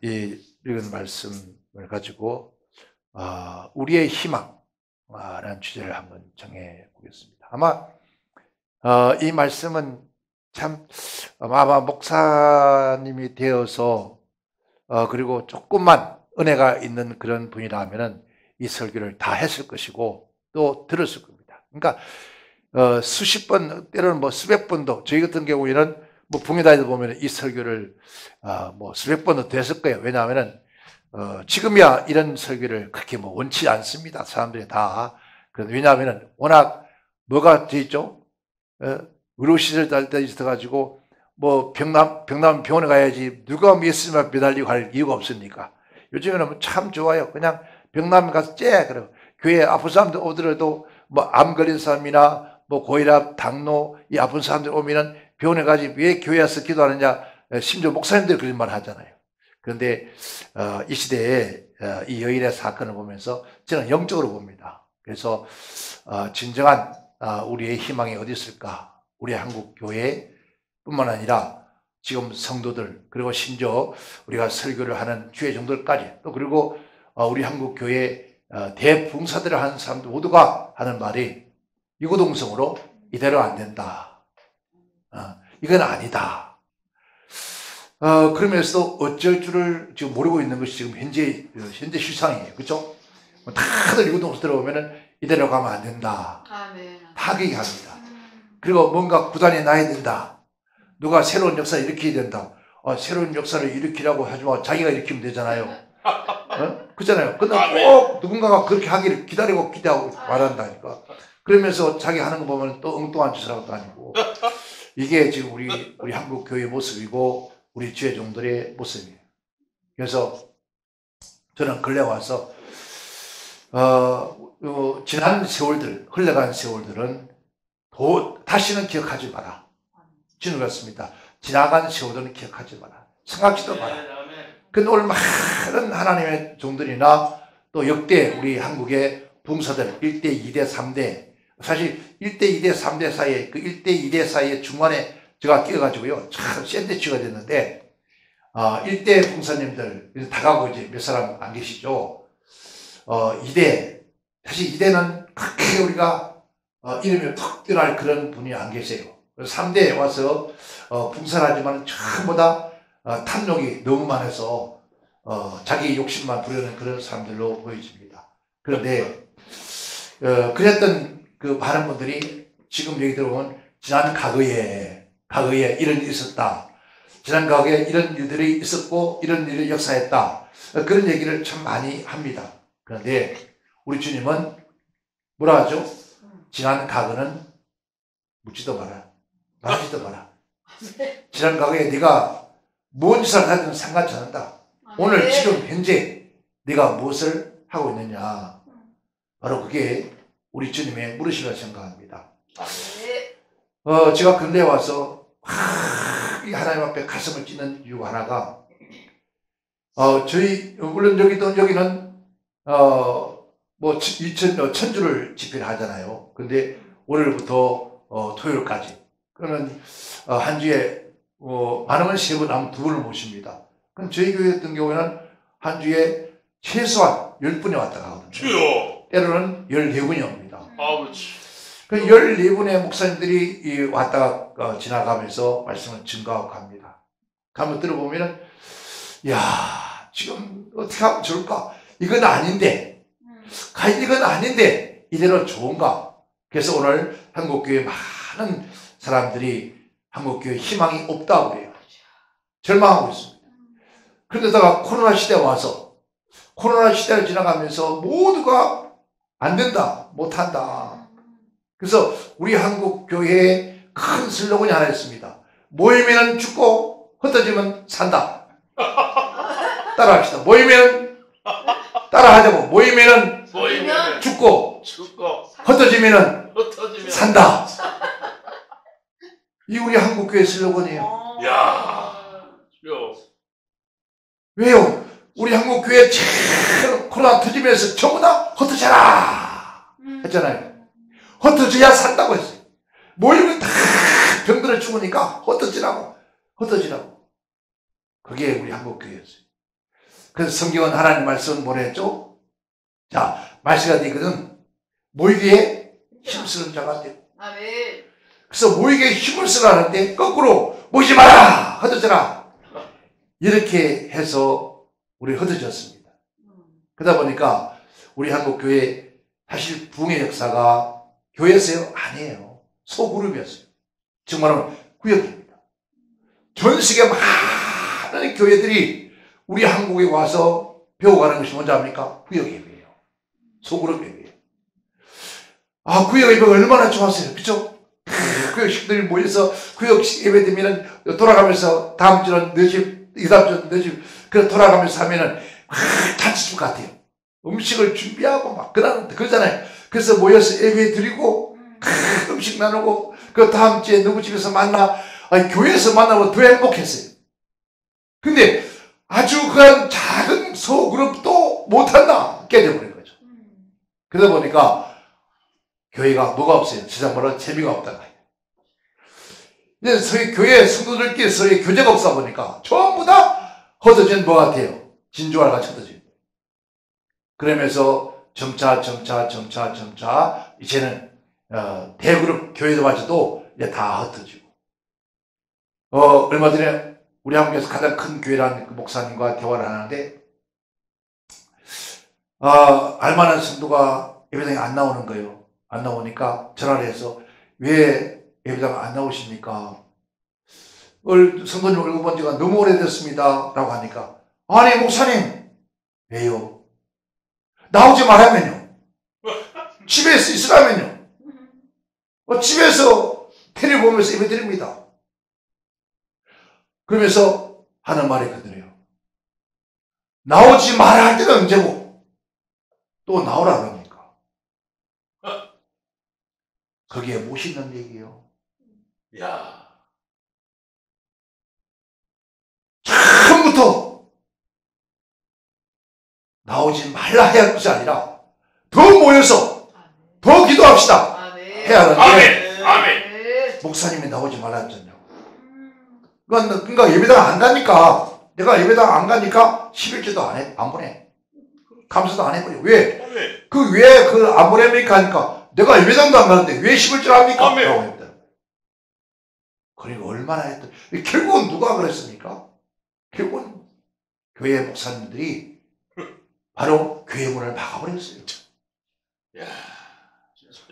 이 읽은 말씀을 가지고 우리의 희망이라는 주제를 한번 정해 보겠습니다. 아마 이 말씀은 참 아마 목사님이 되어서 그리고 조금만 은혜가 있는 그런 분이라면은 이 설교를 다 했을 것이고 또 들었을 겁니다. 그러니까 수십 번 때로는 뭐 수백 번도 저희 같은 경우에는 뭐 붕에다에도 보면 이 설교를 뭐 수백 번도 됐을 거예요. 왜냐하면은 지금이야 이런 설교를 그렇게 뭐 원치 않습니다. 사람들이 다. 왜냐하면은 워낙 뭐가 돼 있죠? 의료시설 때 있어가지고 뭐 병남 병원에 가야지 누가 예수님만 매달리고 갈 이유가 없으니까. 요즘에는 참 좋아요. 그냥 병남 가서 그래요. 교회 아픈 사람들 오더라도 뭐 암 걸린 사람이나 뭐 고혈압, 당뇨 이 아픈 사람들 오면은 병원에 가지 왜 교회 와서 기도하느냐. 심지어 목사님들이 그런 말 하잖아요. 그런데 이 시대에 이 여인의 사건을 보면서 저는 영적으로 봅니다. 그래서 진정한 우리의 희망이 어디 있을까? 우리 한국 교회뿐만 아니라 지금 성도들 그리고 심지어 우리가 설교를 하는 주의 종들까지 또 그리고 우리 한국 교회 대붕사들을 하는 사람들 모두가 하는 말이 유구동성으로 이대로 안 된다. 이건 아니다. 그러면서도 어쩔 줄을 지금 모르고 있는 것이 지금 현재 실상이에요. 그렇죠? 다들 유구동성 들어오면은 이대로 가면 안 된다. 다 얘기합니다. 그리고 뭔가 구단이 나야 된다. 누가 새로운 역사를 일으켜야 된다. 새로운 역사를 일으키라고 하지만 자기가 일으키면 되잖아요. 그렇잖아요. 근데 꼭 누군가가 그렇게 하기를 기대하고 말한다니까. 그러면서 자기 하는 거 보면 또 엉뚱한 짓을 하고 다니고. 이게 지금 우리 한국 교회의 모습이고 우리 주의 종들의 모습이에요. 그래서 저는 근래 와서 지난 세월들, 흘러간 세월들은 다시는 기억하지 마라. 주님 같습니다. 지나간 세월들은 기억하지 마라. 생각지도 마라. 근데 오늘 많은 하나님의 종들이나 또 역대 우리 한국의 붕사들 1대, 2대, 3대 사실 1대, 2대, 3대 사이에 그 1대, 2대 사이에 중간에 제가 끼어가지고요. 참 샌드위치가 됐는데 1대 붕사님들 다가오고 이제 몇 사람 안 계시죠. 2대 사실 2대는 그렇게 우리가 이름이 턱 뛰어날 그런 분이 안 계세요. 3대에 와서 붕사하지만 전부다 탐욕이 너무 많아서 자기 욕심만 부르는 그런 사람들로 보여집니다. 그런데 그랬던 그 많은 분들이 지금 여기 들어오면 지난 과거에 이런 일이 있었다. 지난 과거에 이런 일들이 있었고 이런 일을 역사했다. 그런 얘기를 참 많이 합니다. 그런데 우리 주님은 뭐라 하죠? 지난 과거는 묻지도 마라. 말하지도 마라. 지난 과거에 네가 뭔 짓을 하든 상관치 않는다. 오늘 지금 현재 네가 무엇을 하고 있느냐. 바로 그게 우리 주님의 물으시라 생각합니다. 제가 근래 와서 이 하나님 앞에 가슴을 찢는 이유 하나가 물론 여기는 뭐 천주를 집회를 하잖아요. 근데 월요일부터 토요일까지 그러면 한 주에 많으면 3번 하면 2번을 모십니다. 그럼 저희 교회 같은 경우에는 한 주에 최소한 10분이 왔다 가거든요. 때로는 14분이 옵니다. 그 14분의 목사님들이 왔다가 지나가면서 말씀을 증거하고 갑니다. 가면 들어보면은 야 지금 어떻게 하면 좋을까? 이건 아닌데 이건 아닌데 이대로 좋은가? 그래서 오늘 한국교회 많은 사람들이 한국교회 희망이 없다고 해요. 절망하고 있습니다. 그런데다가 코로나 시대 와서 코로나 시대를 지나가면서 모두가 안 된다, 못한다. 그래서 우리 한국교회에 큰 슬로건이 하나 있습니다. 모이면 죽고 흩어지면 산다. 따라합시다. 모이면 따라하자고. 모이면 죽고 흩어지면 산다. 이 우리 한국교회 슬로건이에요. 왜요? 우리 한국교회 코로나 터지면서 전부 다 흩어져라 했잖아요. 흩어져야 산다고 했어요. 모이면 다 병들어 죽으니까 흩어지라고. 그게 우리 한국교회였어요. 그래서 성경은 하나님 말씀은 뭐라 했죠? 자, 말씀가 되거든 모이기에 힘쓰는 자가 되고. 아멘. 그래서 모이기에 힘을 쓰라는데 거꾸로 모이지 마라! 흩어져라! 이렇게 해서 우리 흩어졌습니다. 그러다 보니까 우리 한국교회 사실 부흥의 역사가 교회였어요? 아니에요. 소그룹이었어요. 정말로 구역입니다. 전 세계 많은 교회들이 우리 한국에 와서 배워가는 것이 뭔지 압니까? 구역 예배예요. 소그룹 예배예요. 아, 구역 예배가 얼마나 좋았어요. 그죠? 구역식들이 모여서 구역식 예배 되면은 돌아가면서 다음 주는 너 집, 이 다음 주는 너 집, 그래 돌아가면서 하면은 잔치집 같아요. 음식을 준비하고 막 그러잖아요. 그래서 모여서 예배 드리고 음식 나누고 그 다음 주에 누구 집에서 만나. 아니, 교회에서 만나면 더 행복했어요. 근데 아주 그런 작은 소그룹도 못한다 깨져버린 거죠. 그러다 보니까 교회가 뭐가 없어요. 세상으로 재미가 없다는 거예요. 이제 서희 교회 성도들끼리 서희 교제가 없다 보니까 전부 다 흩어진 뭐 같아요. 진주알 같이 흩어져요. 그러면서 점차 이제는 대그룹 교회도마저도 이제 다 흩어지고. 얼마 전에 우리 한국에서 가장 큰 교회라는 그 목사님과 대화를 하는데, 알만한 성도가 예배당에 안 나오는 거예요. 안 나오니까 전화를 해서 왜 예배당 안 나오십니까? 성도님 얼굴 본 지가 너무 오래됐습니다. 라고 하니까, 아니, 목사님, 왜요? 나오지 말라면요. 집에서 있으라면요. 집에서 테레비 보면서 예배 드립니다. 그러면서 하는 말이 그대로요. 나오지 마라 할 때는 언제고 또 나오라 그럽니까? 거기에 멋있는 얘기예요. 야, 처음부터 나오지 말라 해야 할 것이 아니라 더 모여서 더 기도합시다 해야 하는데, 아멘. 목사님이 나오지 말라 했잖아요. 그러니까 예배당 안 가니까, 내가 예배당 안 가니까 11주도 안 보내. 감사도 안 해버려. 왜? 안 보냅니까? 하니까 내가 예배당도 안 가는데 왜 11주 합니까? 아멘. 라고 합니다. 그리고 얼마나 했던, 결국은 누가 그랬습니까? 결국은 교회 목사님들이 바로 교회 문을 막아버렸어요. 야, 진짜.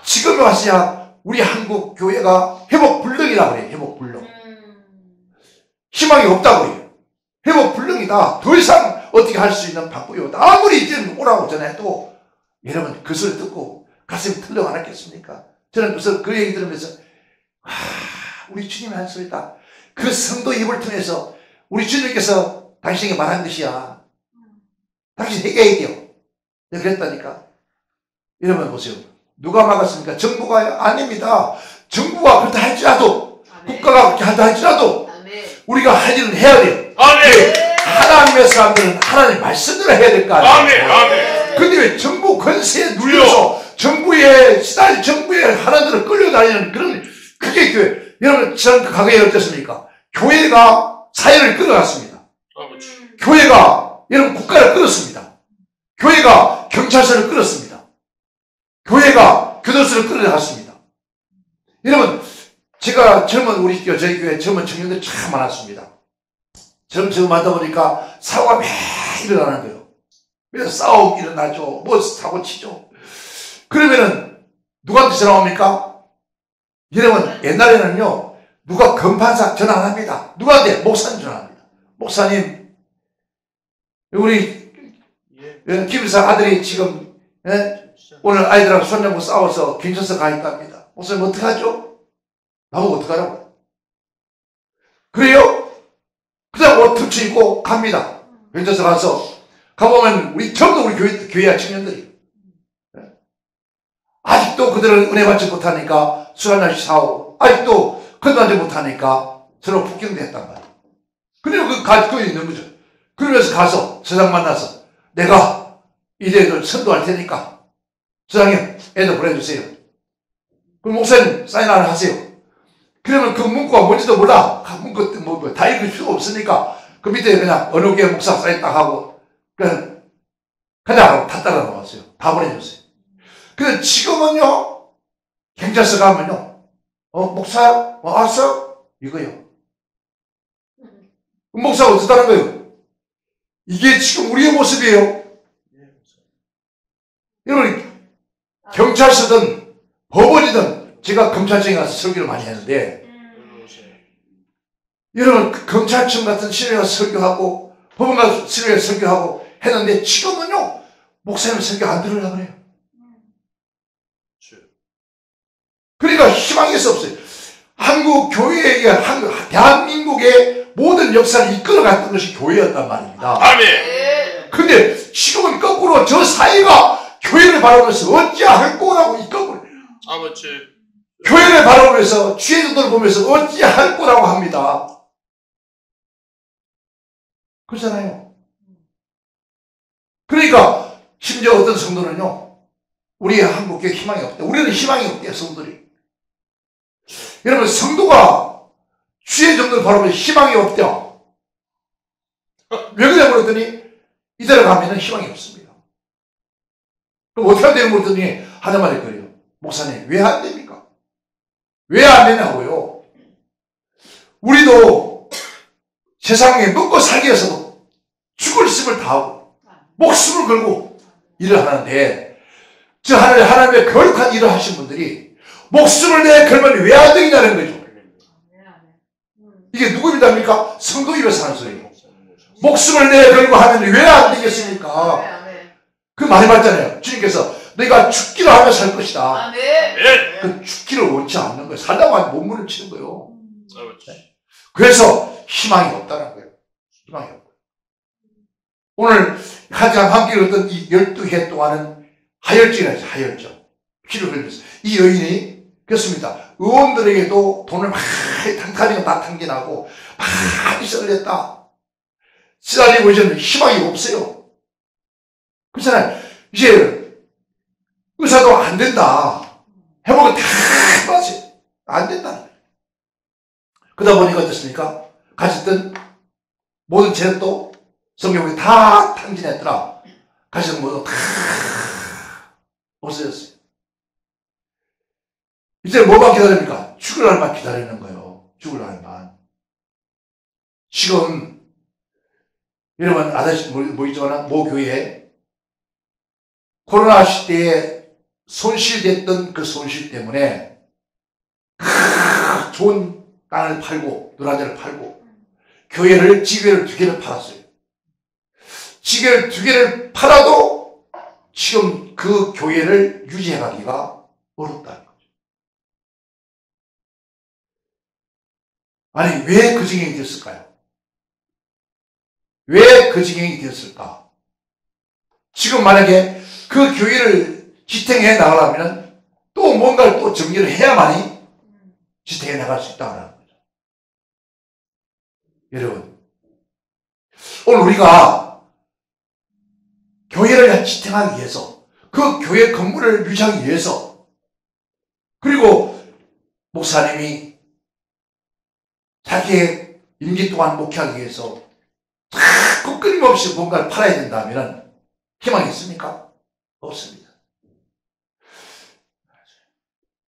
지금 와서야 우리 한국 교회가 회복 불능이라고 그래요. 회복 불능. 희망이 없다고 해요. 회복 불능이다. 더 이상 어떻게 할 수 있는 방법이 없다. 아무리 이제 오라고 전해도 여러분 그 소리 듣고 가슴이 틀려 안 했겠습니까? 저는 그래서 그 얘기 들으면서 우리 주님의 한 소리다. 그 성도 입을 통해서 우리 주님께서 당신에게 말한 것이야. 당신 회개해야 돼요. 내가 그랬다니까. 여러분 보세요. 누가 막았습니까? 정부가 아닙니다. 정부가 그렇다 할지라도, 국가가 그렇게 한다 할지라도 우리가 할 일은 해야 돼요. 하나님의 사람들은 하나님의 말씀대로 해야 될 거 아니에요. 근데 왜 정부 권세에 눌려서 정부의 하나님들을 끌려다니는 그게 교회. 여러분, 저는 과거에 어땠습니까? 교회가 사회를 끌어갔습니다. 교회가 여러분 국가를 끌었습니다. 교회가 경찰서를 끌었습니다. 교회가 교도소를 끌어갔습니다. 여러분, 제가 저희 교회 젊은 청년들이 참 많았습니다. 점점 하다 보니까 사고가 매일 일어나는 거예요. 그래서 싸움 일어나죠. 뭐 사고 치죠. 그러면은 누구한테 전화 옵니까? 여러분, 옛날에는요, 누가 검판사 전화 안 합니다. 누구한테? 목사님 전화합니다. 목사님, 우리 김일사 아들이 지금 오늘 아이들하고 손잡고 싸워서 경찰서 가 있답니다. 목사님 어떡하죠? 나보고 어떡하라고? 그래요? 그냥 옷 툭치 입고 갑니다. 경찰서 가보면 전부 우리 교회 청년들이. 아직도 그들은 은혜 받지 못하니까 술 한 잔씩 사오고, 아직도 건너지 못하니까 서로 폭경도 했단 말이에요. 그리고 그거 있는 거죠. 그러면서 가서 서장 만나서 내가 이제 선도할 테니까 서장님 애들 보내주세요. 그럼 목사님 사인 하나 하세요. 그러면 그 문구가 뭔지도 몰라. 그 문구 다 읽을 필요 없으니까 그 밑에 그냥 어느 게 목사 사인 딱 하고 그냥 다 따라 나왔어요. 다 보내줬어요. 근데 지금은요, 경찰서 가면요, 목사 왔어? 이거요. 목사가 어떻다는 거예요? 이게 지금 우리의 모습이에요. 여러분, 경찰서든 법원이든 제가 검찰청에 가서 설교를 많이 했는데, 여러분, 검찰청 같은 시내에 가서 설교하고, 법원 가서 시내에 가서 설교하고 했는데, 지금은요, 목사님 설교 안 들으려고 그래요. 그러니까 희망이 없어요. 한국 교회의, 대한민국의 모든 역사를 이끌어갔던 것이 교회였단 말입니다. 아멘. 근데 지금은 거꾸로 저 사회가 교회를 바라보면서 어찌할 거라고 이 거꾸로. 아버지. 교회를 바라보면서 주의도들을 보면서 어찌할 거라고 합니다. 그렇잖아요. 그러니까 심지어 어떤 성도는요, 우리 한국교회 희망이 없대. 우리는 희망이 없대요, 성도들이. 여러분, 성도가 주의 정도를 바라보면 희망이 없대요. 왜 그래 그랬더니 이대로 가면은 희망이 없습니다. 그럼 어떻게 하면 되는 그랬더니 하는 말이 그래요. 목사님, 왜 안 됩니까? 왜 안 되냐고요? 우리도 세상에 먹고 살기 위해서 죽을 힘을 다하고 목숨을 걸고 일을 하는데, 저 하나님의 거룩한 일을 하신 분들이 목숨을 내 걸면 왜 안 되냐는 거죠. 이게 누구 입이랍니까? 성도 입에서 하는 소리예요. 목숨을 내 걸고 하면 왜 안 되겠습니까? 그 말이 맞잖아요. 주님께서 내가 죽기를 하며 살 것이다. 그 죽기를 원치 않는 거예요. 살다고 하면 몸부림 치는 거예요. 그래서 희망이 없다는 거예요. 희망이 없고. 오늘 가장 함께 읽었던 이 12해 동안은 하혈증이라서 하혈증. 피를 흘렸어요. 이 여인이 그렇습니다. 의원들에게도 돈을 탕탕이가 다 탕진하고 많이 써냈다. 쓰다리고 이제는 희망이 없어요. 그렇잖아요. 이제 의사도 안 된다. 해보고 다 맞아요. 안 된다. 그러다 보니까 어떻습니까? 가졌던 모든 재력도 성경에 다 탕진했더라. 가졌던 모두 다 없어졌어요. 이제 뭐만 기다립니까? 죽을 날만 기다리는 거예요. 죽을 날만. 지금 여러분 아다시 모이지만 모 교회에 코로나 시대에 손실됐던 그 손실 때문에 좋은 땅을 팔고 노란자를 팔고 교회를 지교회를 2개를 팔았어요. 지교회를 2개를 팔아도 지금 그 교회를 유지해가기가 어렵다는 거죠. 아니 왜 그 지경이 됐을까요? 왜 그 지경이 되었을까? 지금 만약에 그 교회를 지탱해 나가려면 또 뭔가를 또 정리를 해야만이 지탱해 나갈 수 있다는 거죠. 여러분, 오늘 우리가 교회를 지탱하기 위해서, 그 교회 건물을 유지하기 위해서, 그리고 목사님이 자기의 임기 동안 목회하기 위해서 자꾸 끊임없이 뭔가를 팔아야 된다면 희망이 있습니까? 없습니다.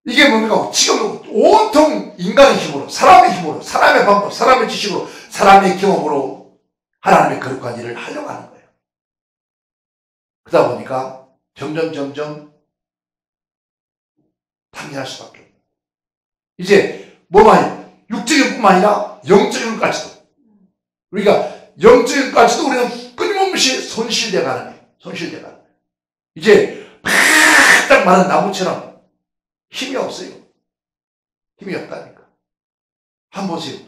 이게 뭡니까? 지금 온통 인간의 힘으로, 사람의 힘으로, 사람의 방법, 사람의 지식으로, 사람의 경험으로 하나님의 거룩한 일을 하려고 하는 거예요. 그러다 보니까 점점 탕진할 수밖에 없어요. 이제 뭐만 육적인 뿐만 아니라 영적인 것까지도, 우리가 영적인 것까지도 우리는 끊임없이 손실돼 가는 거예요. 손실돼 가는 거예요. 이제 팍딱 마른 나무처럼 힘이 없어요. 힘이 없다니까. 한번 보세요.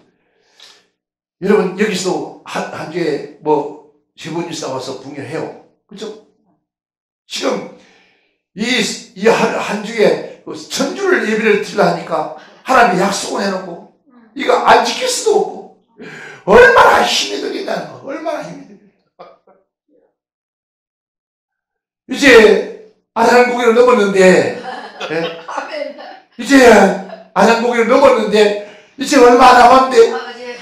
여러분, 여기서도 한 주에 세 분 이상 와서 공연해요. 그죠? 지금 이 한 주에 천주를 예배를 드리려 하니까 하나님이 약속을 해놓고 이거 안 지킬 수도 없고 얼마나 힘이 들겠다는 거. 얼마나 힘이 들겠다. 이제 아산고기를 넘었는데, 네? 이제 아산고기를 넘었는데 이제 얼마 안 남았는데 아버지.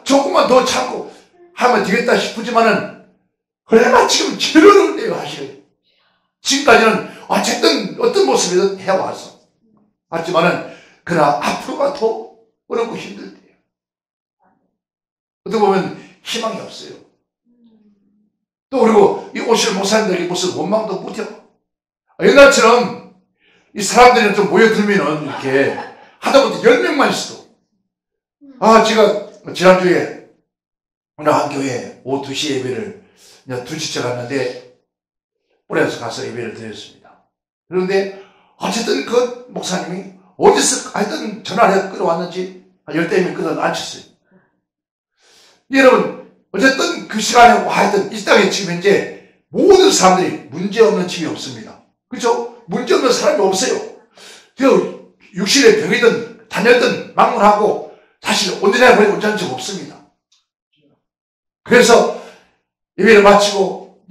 조금만 더 참고 하면 되겠다 싶지만은 얼마 지금 제일 어려운데요, 사실은. 지금까지는 어쨌든 어떤 모습이든 해왔어. 하지만은 그러나 앞으로가 더 어렵고 힘들대요. 어떻게 보면 희망이 없어요. 또 그리고 이 오실 목사님들에게 무슨 원망도 못해요. 옛날처럼 이 사람들이 좀 모여들면은 이렇게 하다못해 10명만 있어도 제가 지난주에 어느 한 교회 오후 2시 예배를 2시째 갔는데 올해서 가서 예배를 드렸습니다. 그런데 어쨌든 그 목사님이 어디서 하여튼 전화를 끌어왔는지 한 10대면 끌어앉혔어요. 여러분 어쨌든 그 시간에 하여튼 이 땅에 지금 현재 모든 사람들이 문제없는 집이 없습니다. 그렇죠? 문제없는 사람이 없어요. 육신의 병이든 다녔든 막론하고 사실 온전하게 버리고 온전한 적 없습니다. 그래서 예배를 마치고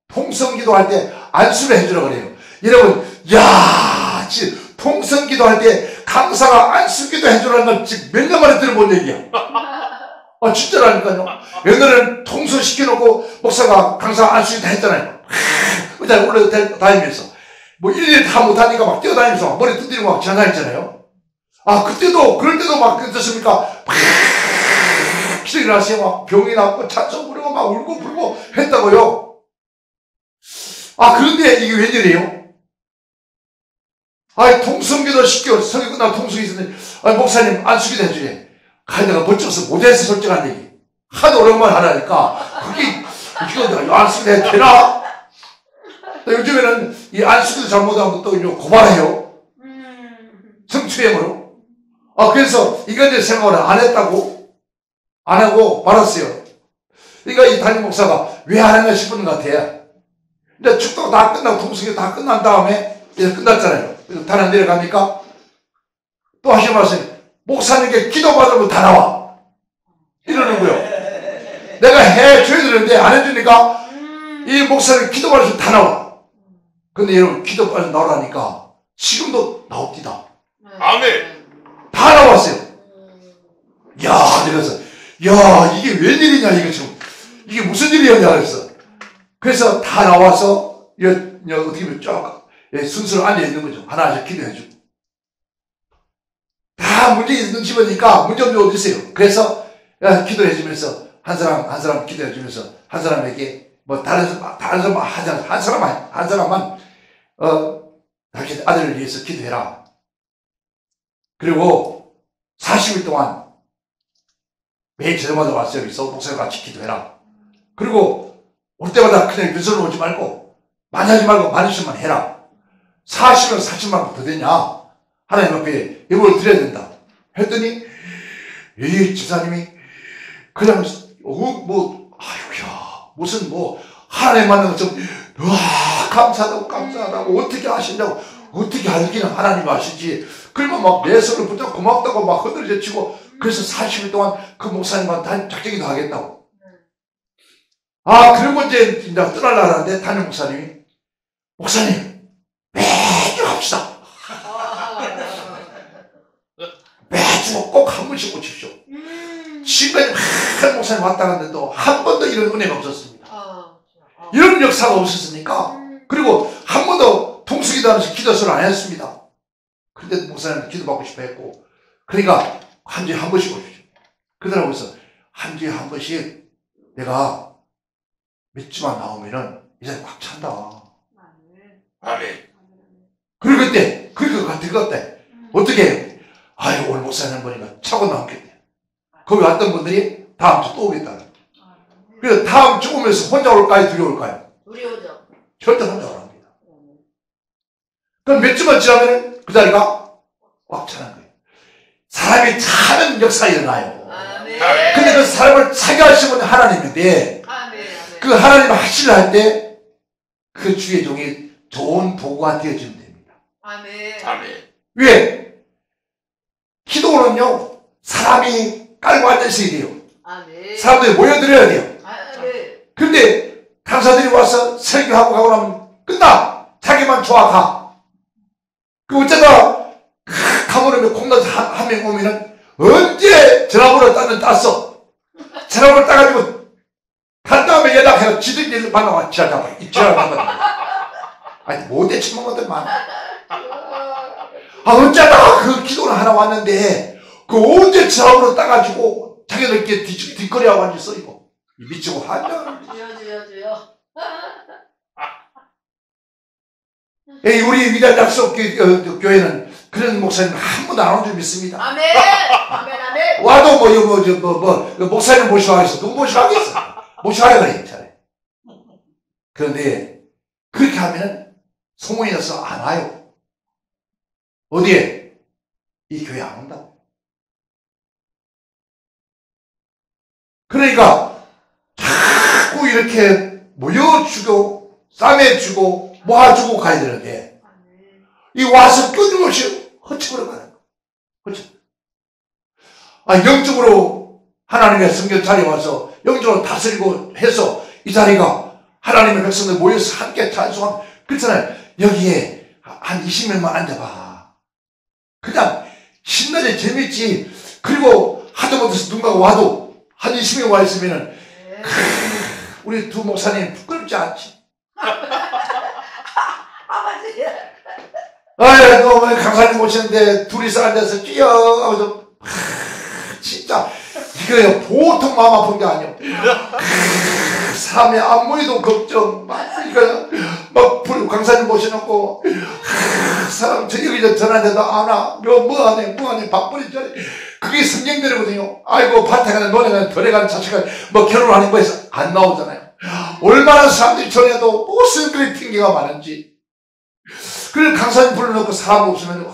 통성기도 할 때 안수를 해주라고 그래요. 여러분, 통성기도 할 때 강사가 안수기도 해주라는 건 지금 몇 년 만에 들어본 얘기야. 진짜라니까요. 옛날에는 통성시켜놓고 목사가 강사가 안수기도 했잖아요. 의자에 올라다니면서 일일이 다 못하니까 막 뛰어다니면서 머리 두드리고 막 지나다녔잖아요. 그때도 그럴 때도 막 어떻습니까? 기적이 나서 막 병이 났고 찬송 부르고 막 울고 불고 했다고요. 그런데 이게 웬일이에요? 통성기도 시켜 성경 끝나고 통성이 있었는데 목사님 안수기도 해주래. 내가 멋져서 못해서 솔직한 얘기. 하도 오랜만에 하라니까 그게 이거 안수기도 해도 되나? 요즘에는 이 안수기도 잘못하면 또 고발해요. 성추행으로. 그래서 이건데 생각을 안 했다고 안 하고 말았어요. 그러니까 이 담임 목사가 왜 안 했나 싶은 것 같아요. 이제 축도가 다 끝나고 통성이 다 끝난 다음에 이제 끝났잖아요. 그래서 단안 내려가니까 또 하시는 말씀, 목사님께 기도받으면 다 나와. 이러는 거예요. 내가 해줘야 되는데 안 해주니까 이 목사님 기도받으면 다 나와. 근데 여러분 기도받으면 나오라니까 지금도 나옵니다. 아멘. 다 나왔어요. 그래서 이게 웬일이냐 이거 지금 이게 무슨 일이었냐 그래서 다 나와서 어떻게 보면 쫙 순서로 앉아있는 거죠. 하나씩 기도해주고 다 문제 있는 집이니까 문제 없는 데 어디 있어요. 그래서 기도해주면서 한 사람 기도해주면서 한 사람에게 다른 사람 한 사람만 자기 아들을 위해서 기도해라. 그리고 40일 동안 매일 저녁마다 와서 여기서 목사님 같이 기도해라. 그리고 올 때마다 그냥 빈손으로 오지 말고 많이 하지 말고 많은 수만 해라. 40은 40만큼 더 되냐? 하나님 앞에 예물을 드려야 된다. 했더니 이 지사님이 그냥 무슨 하나님 만난 것처럼 감사하다고 어떻게 하신다고 어떻게 알기는 하나님 아시지. 그러면 막 내 손을 붙잡고 고맙다고 막 흔들어제치고 그래서 40일 동안 그 목사님과 작정기도 하겠다고. 그리고 이제 떠나려고 하는데 담임 목사님 매주 합시다. 매주 꼭 한 번씩 오십시오. 지금까지 한 목사님 왔다 갔는데도 한 번도 이런 은혜가 없었습니다. 이런 역사가 없었으니까. 그리고 한 번도 통수기도 하면서 기도서를 안 했습니다. 그런데 목사님 기도받고 싶어 했고, 그러니까 한 주에 한 번씩 오십시오. 그러더라고요. 그래서 한 주에 한 번씩 내가 몇 주만 나오면은 이제 꽉 찬다. 아멘. 그리고 그때 들었대. 어떻게? 오늘 목사님 보니까 차고 나왔겠대. 거기 왔던 분들이 다음 주 또 오겠다. 그래서 다음 주 오면서 혼자 올까요? 둘이 올까요? 우리 오죠. 절대 혼자 오랍니다. 그럼 몇 주만 지나면 그 자리가 꽉 차는 거예요. 사람이 차는 역사가 일어나요. 근데 그 사람을 차게 하시는 분이 하나님인데, 그 하나님 하시려 할 때 그 주의 종이 좋은 도구가 되어주면 됩니다. 아멘. 왜? 기도는요, 사람이 깔고 앉아있어야 돼요. 사람들이 모여들어야 돼요. 근데 강사들이 와서 설교하고 가고 나면 끝나. 자기만 좋아 가. 그 어쩌다 그러면 콩나물 한 명 오면은 언제 전화번호 땄어. 전화번호 따가지고 간 다음에 연락해서 지들끼리 만나와 지하자고. 이 지하자고. 아니, 못해 치는 것들 많아. 어쩌다 그 기도를 하나 왔는데, 그 언제 전화번호 따가지고 자기들끼리 뒷거리하고 앉았어, 이거. 미치고 한다. 주여. 우리 위대한 약속 교회는 그런 목사님 한 번도 안 온 줄 믿습니다. 아멘. 와도 목사님 모시고 하겠어. 누구 모시고 하겠어? 모시고 하려 그래, 차라리. 그런데 그렇게 하면은 소문이 나서 안 와요. 어디에? 이 교회 안 온다고. 그러니까 자꾸 이렇게 모여주고 싸매주고 모아주고 가야 되는데, 이 와서 끊임없이 허치버려 가는 거. 영적으로 하나님의 성전 자리에 와서 영적으로 다스리고 해서 이 자리가 하나님의 백성들 모여서 함께 찬송하고 그렇잖아요. 여기에 한 20명만 앉아봐. 그냥 신나게 재밌지. 그리고 하도 못해서 누군가 와도 한 20명 와 있으면은 우리 두 목사님 부끄럽지 않지? 너 강사님 오셨는데 둘이서 앉아서 뛰어가면서 진짜 이거요 보통 마음 아픈 게 아니에요. 사람의 안무에도 걱정 막 강사님 모셔놓고 사람 여기저기 전화해도 안 와. 뭐하네 바쁘니 그게 성경대로거든요. 아이고 밭에 가는 노래가는 덜에 가는 자체가 결혼하는 거에서 안 나오잖아요. 얼마나 사람들이 전에도 무슨 그런 핑계가 많은지. 그래서 강사님 불러놓고 사람 없으면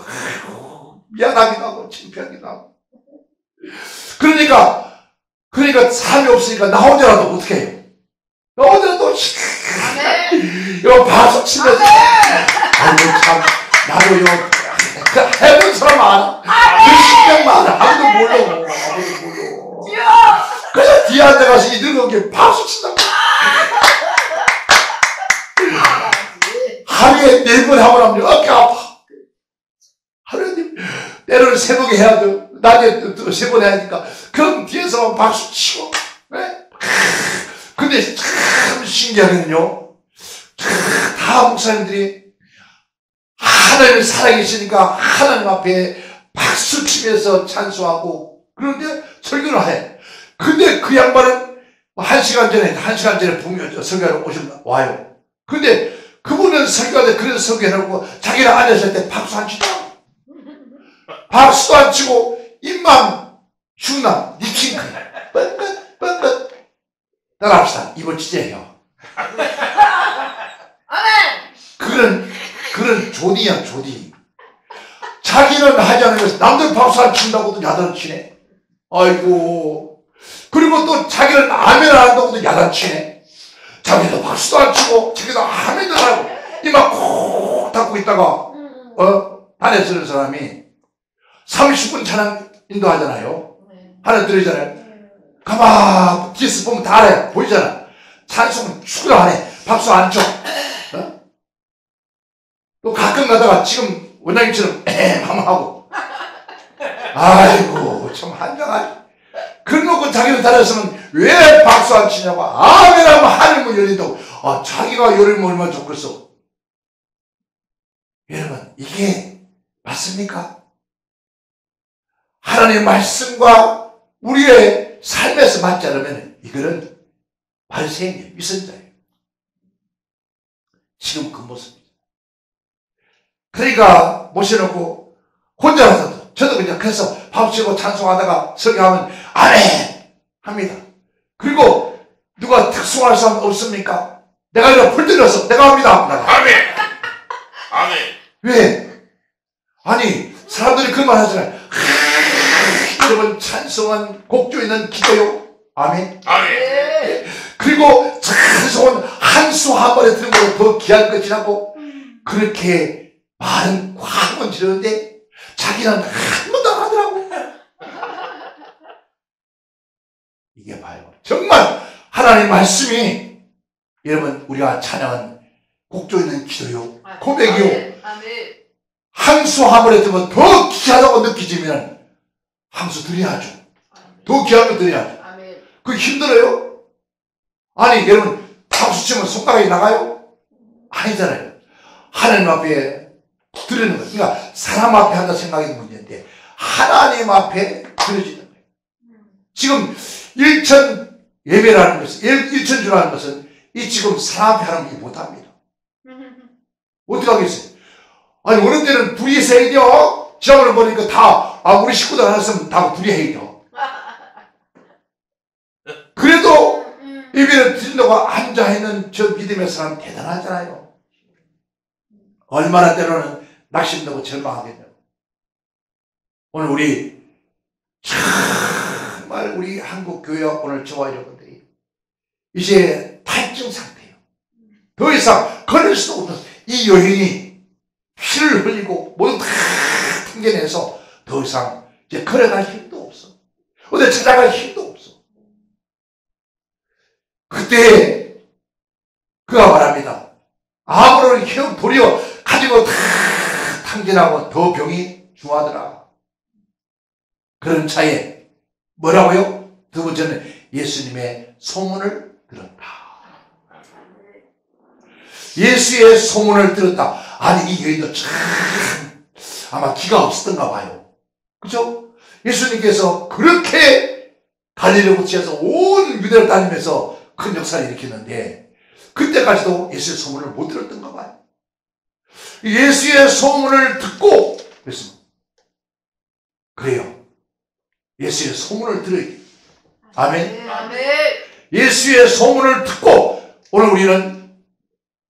미안하기도 하고 창피하기도 하고. 그러니까 사람이 없으니까 나 혼자라도 어떻게 해요? 나 혼자라도 이거 박수 치면서 아이고 참 나도 해본 사람 많아. 그 신경 많아. 아무도 몰라. 그래서 뒤에 앉아가서 이 늙은 게 박수 친다고. 하루에 4번 하고 나면 어깨 아파. 하루에 때로는 새벽에 해야 돼. 낮에 3번 해야 하니까. 그럼 뒤에서 박수 치고. 네? 근데 참 신기하거든요. 다 목사님들이 하나님을 살아계시니까 하나님 앞에 박수 치면서 찬송하고 그런데 설교를 해. 근데 그 양반은 1시간 전에 분명 설교하러 와요. 근데 그분은 설교하는데 그런 설교해놓고 자기는 앉았을 때 박수 안 치다. 박수도 안 치고 입만 흉나 립싱크 뻔긋 따라합시다. 이번 주제예요. 아멘. 그런 조디야 조디. 자기는 하지 않으면서 남들 박수 안 친다고도 야단치네. 아이고. 그리고 또 자기는 아멘 안 한다고도 야단치네. 자기도 박수도 안 치고 자기도 아멘도 안 하고 이만 콕 닫고 있다가 단에 쓰는 사람이 30분 찬양 인도하잖아요. 하나 들으잖아요. 가만 뒤에서 보면 다 알아요. 보이잖아. 찬송은 축구를 안 해. 박수 안 쳐. 또 가끔 가다가 지금 원장님처럼 한번 하고. 아이고 참 한장하지. 그러놓고 자기는 다녔으면 왜 박수 안 치냐고. 아멘 하면 하늘문 열린다고. 자기가 열리면 얼마나 좋겠어. 여러분 이게 맞습니까? 하나님의 말씀과 우리의 삶에서 맞지 않으면 이거는 발생이에요. 위선자예요. 지금 그 모습입니다. 그러니까 모셔놓고 혼자라도 저도 그냥 그래서 밥치고 찬송하다가 설교하면 아멘 합니다. 그리고 누가 특송할 사람 없습니까? 내가 이거 불들여서 내가 합니다. 아멘. 아멘. 왜? 아니 사람들이 그 말 하잖아요. 여러분 찬송한 곡조 있는 기도요. 아멘. 아멘. 그리고 찬송은 한 수 한 번에 들은 것보다 더 귀한 것이라고 그렇게 말은 과학은 지르는데 자기는 한 번도 안 하더라고. 이게 봐요. 정말 하나님의 말씀이 여러분 우리가 찬양한 곡조 있는 기도요. 고백이요. 항수 화물에 들면 더 귀하다고 느끼지면 항수 드려야죠. 더 귀한 거 드려야죠. 아멘. 그게 힘들어요? 아니 여러분 박수 치면 손가락이 나가요? 아니잖아요. 하나님 앞에 드리는 거예요. 그러니까 사람 앞에 한다 생각이 문제인데 하나님 앞에 드려지는 거예요. 지금 일천 예배라는 것은, 일천주라는 것은 이 지금 사람 앞에 하는 게 못합니다. 어떻게 하겠어요? 아니 어느 때는 둘이 있어야 돼요. 지난번에 보니까 다 우리 식구들 하나 있으면 다 둘이 해야 돼요. 그래도 예배를 드린다고 앉아있는 저 믿음의 사람 대단하잖아요. 얼마나 때로는 낙심되고 절망하겠냐고. 오늘 우리 정말 우리 한국 교회와 오늘 저와 여러분들이 이제 탈증 상태예요. 더 이상 걸을 수도 없는 이 여인이 피를 흘리고 모두 다 튕겨내서 더 이상 이제 걸어갈 힘도 없어. 어디 찾아갈 힘도 없어. 그때 그가 말합니다. 아무런 힘 도리어 가지고 다 탕진하고 더 병이 중하더라. 그런 차에 뭐라고요? 두 번째는 예수님의 소문을 들었다. 예수의 소문을 들었다. 아니 이 여인도 참 아마 기가 없었던가 봐요. 그죠? 예수님께서 그렇게 갈릴리 고지에서 온 유대를 다니면서 큰 역사를 일으켰는데 그때까지도 예수의 소문을 못 들었던가 봐요. 예수의 소문을 듣고 그랬습니다. 그래요. 예수의 소문을 들어야 돼요. 아멘. 아멘. 예수의 소문을 듣고 오늘 우리는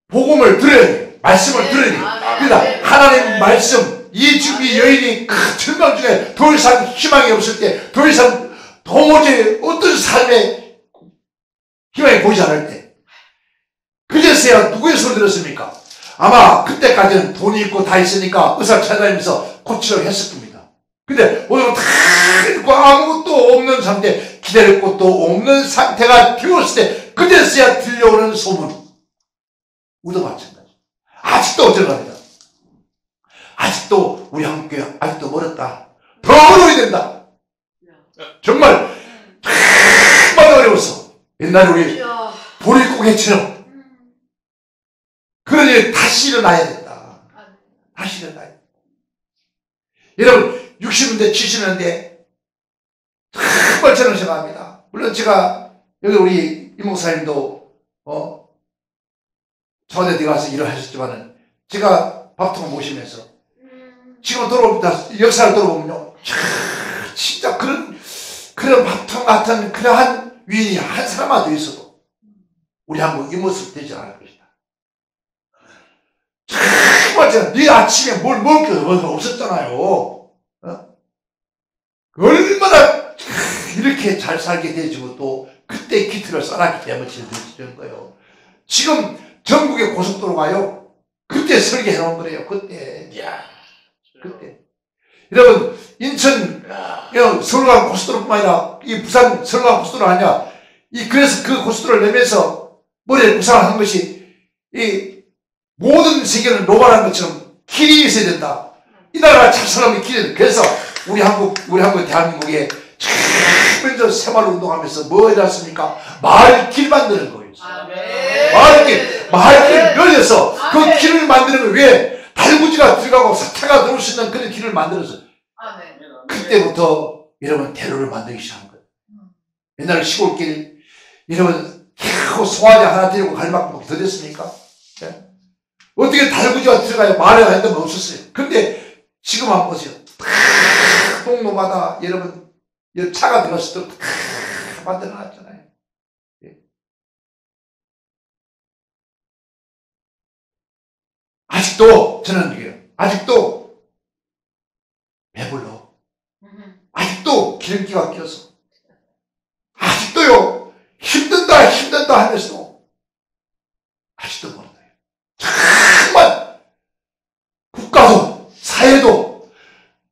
복음을 들어야 돼요. 말씀을 들어야 돼요. 그러니까 하나님 말씀, 지금 이 여인이 큰 절망 중에 더 이상 희망이 없을 때, 더 이상 도무지 어떤 삶에 희망이 보이지 않을 때, 그제서야 누구의 손을 들었습니까? 아마 그때까지는 돈이 있고 다 있으니까 의사 찾아다니면서 고치려고 했을 겁니다. 근데 오늘은 다 있고 아무것도 없는 상태, 기다릴 곳도 없는 상태가 비웠을 때 그제서야 들려오는 소문. 우도 마찬가지. 아직도 어쩌랍니다. 아직도 우리 한국교회 아직도 멀었다. 더 어려워야 된다. 정말 정말 어려웠어. 옛날에 우리 보릿고개처럼 그러니 다시 일어나야 된다. 다시 일어나야 된다. 여러분 60년대 70년대 정말 저는 생각합니다. 물론 제가 여기 우리 이 목사님도 저한테 들어가서 일을 하셨지만은 제가 밥통을 모시면서 지금 돌아봅니다. 역사를 돌아보면요. 진짜 그런 밥통 같은 그러한 위인이 한 사람만 더 있어도 우리 한국 이 모습 되지 않을 것이다. 정말 제가 네 아침에 뭘 먹을 게 없었잖아요. 얼마나 이렇게 잘 살게 되지고 또 그때 기틀을 써놨기 때문에 지금 거예요. 지금 전국에 고속도로가요. 그때 설계해 놓은 거래요. 그때. 그때. 여러분 인천 서울간 고속도로뿐만 아니라 이 부산 서울간 고속도로 아니야. 그래서 그 고속도로를 내면서 머리에 구상한 것이 이 모든 세계는 로마라는 것처럼 길이 있어야 된다. 이 나라가 잘 살아가면 길이 된다. 그래서 우리 한국 대한민국에 먼저 새마을운동하면서 뭐 해놨습니까? 마을길 만드는 거예요. 마을길 열려서 그 길을 만드는 거예요. 왜? 달구지가 들어가고 사태가 들어올 수 있는 그런 길을 만들어서 그때부터 여러분 대로를 만들기 시작한 거예요. 옛날 시골길 여러분 겨우 송아지 하나 데리고 갈 만큼 더 됐습니까? 네? 어떻게 달구지가 들어가요? 마을에 갈 데는 없었어요. 근데 지금 한번 보세요. 동로마다 여러분 차가 들어갔을 때 만들어놨잖아요. 예. 아직도 저는 이게요. 아직도 배불러. 아직도 기름기가 껴서. 아직도요. 힘든다 하면서도 아직도 모르는 거예요. 정말 국가도 사회도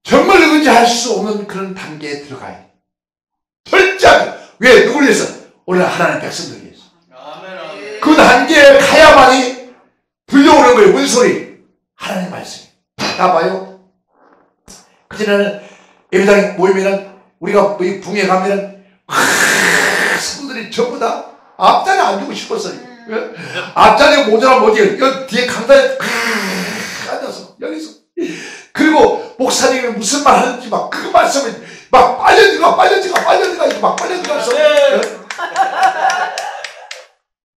정말 의지할 수 없는 그런 단계에 들어가야 돼요. 철저하게. 왜? 누구를 위해서? 오늘 하나님 백성들을 위해서. 그 단계에 가야만이 들려오는 거예요. 뭔 소리? 하나님 말씀. 다 봐요. 그전에는 예배당에 모이면은 우리가 이 붕에 가면은 성도들이 전부 다 앞자리에 앉고 싶었어요. 앞자리에 모자라 뭐지? 여기 뒤에 강단에 앉아서 여기서. 그리고 목사님이 무슨 말 하는지 막 그 말씀을 막 빨려들어가 이렇게 막 빨려들어가서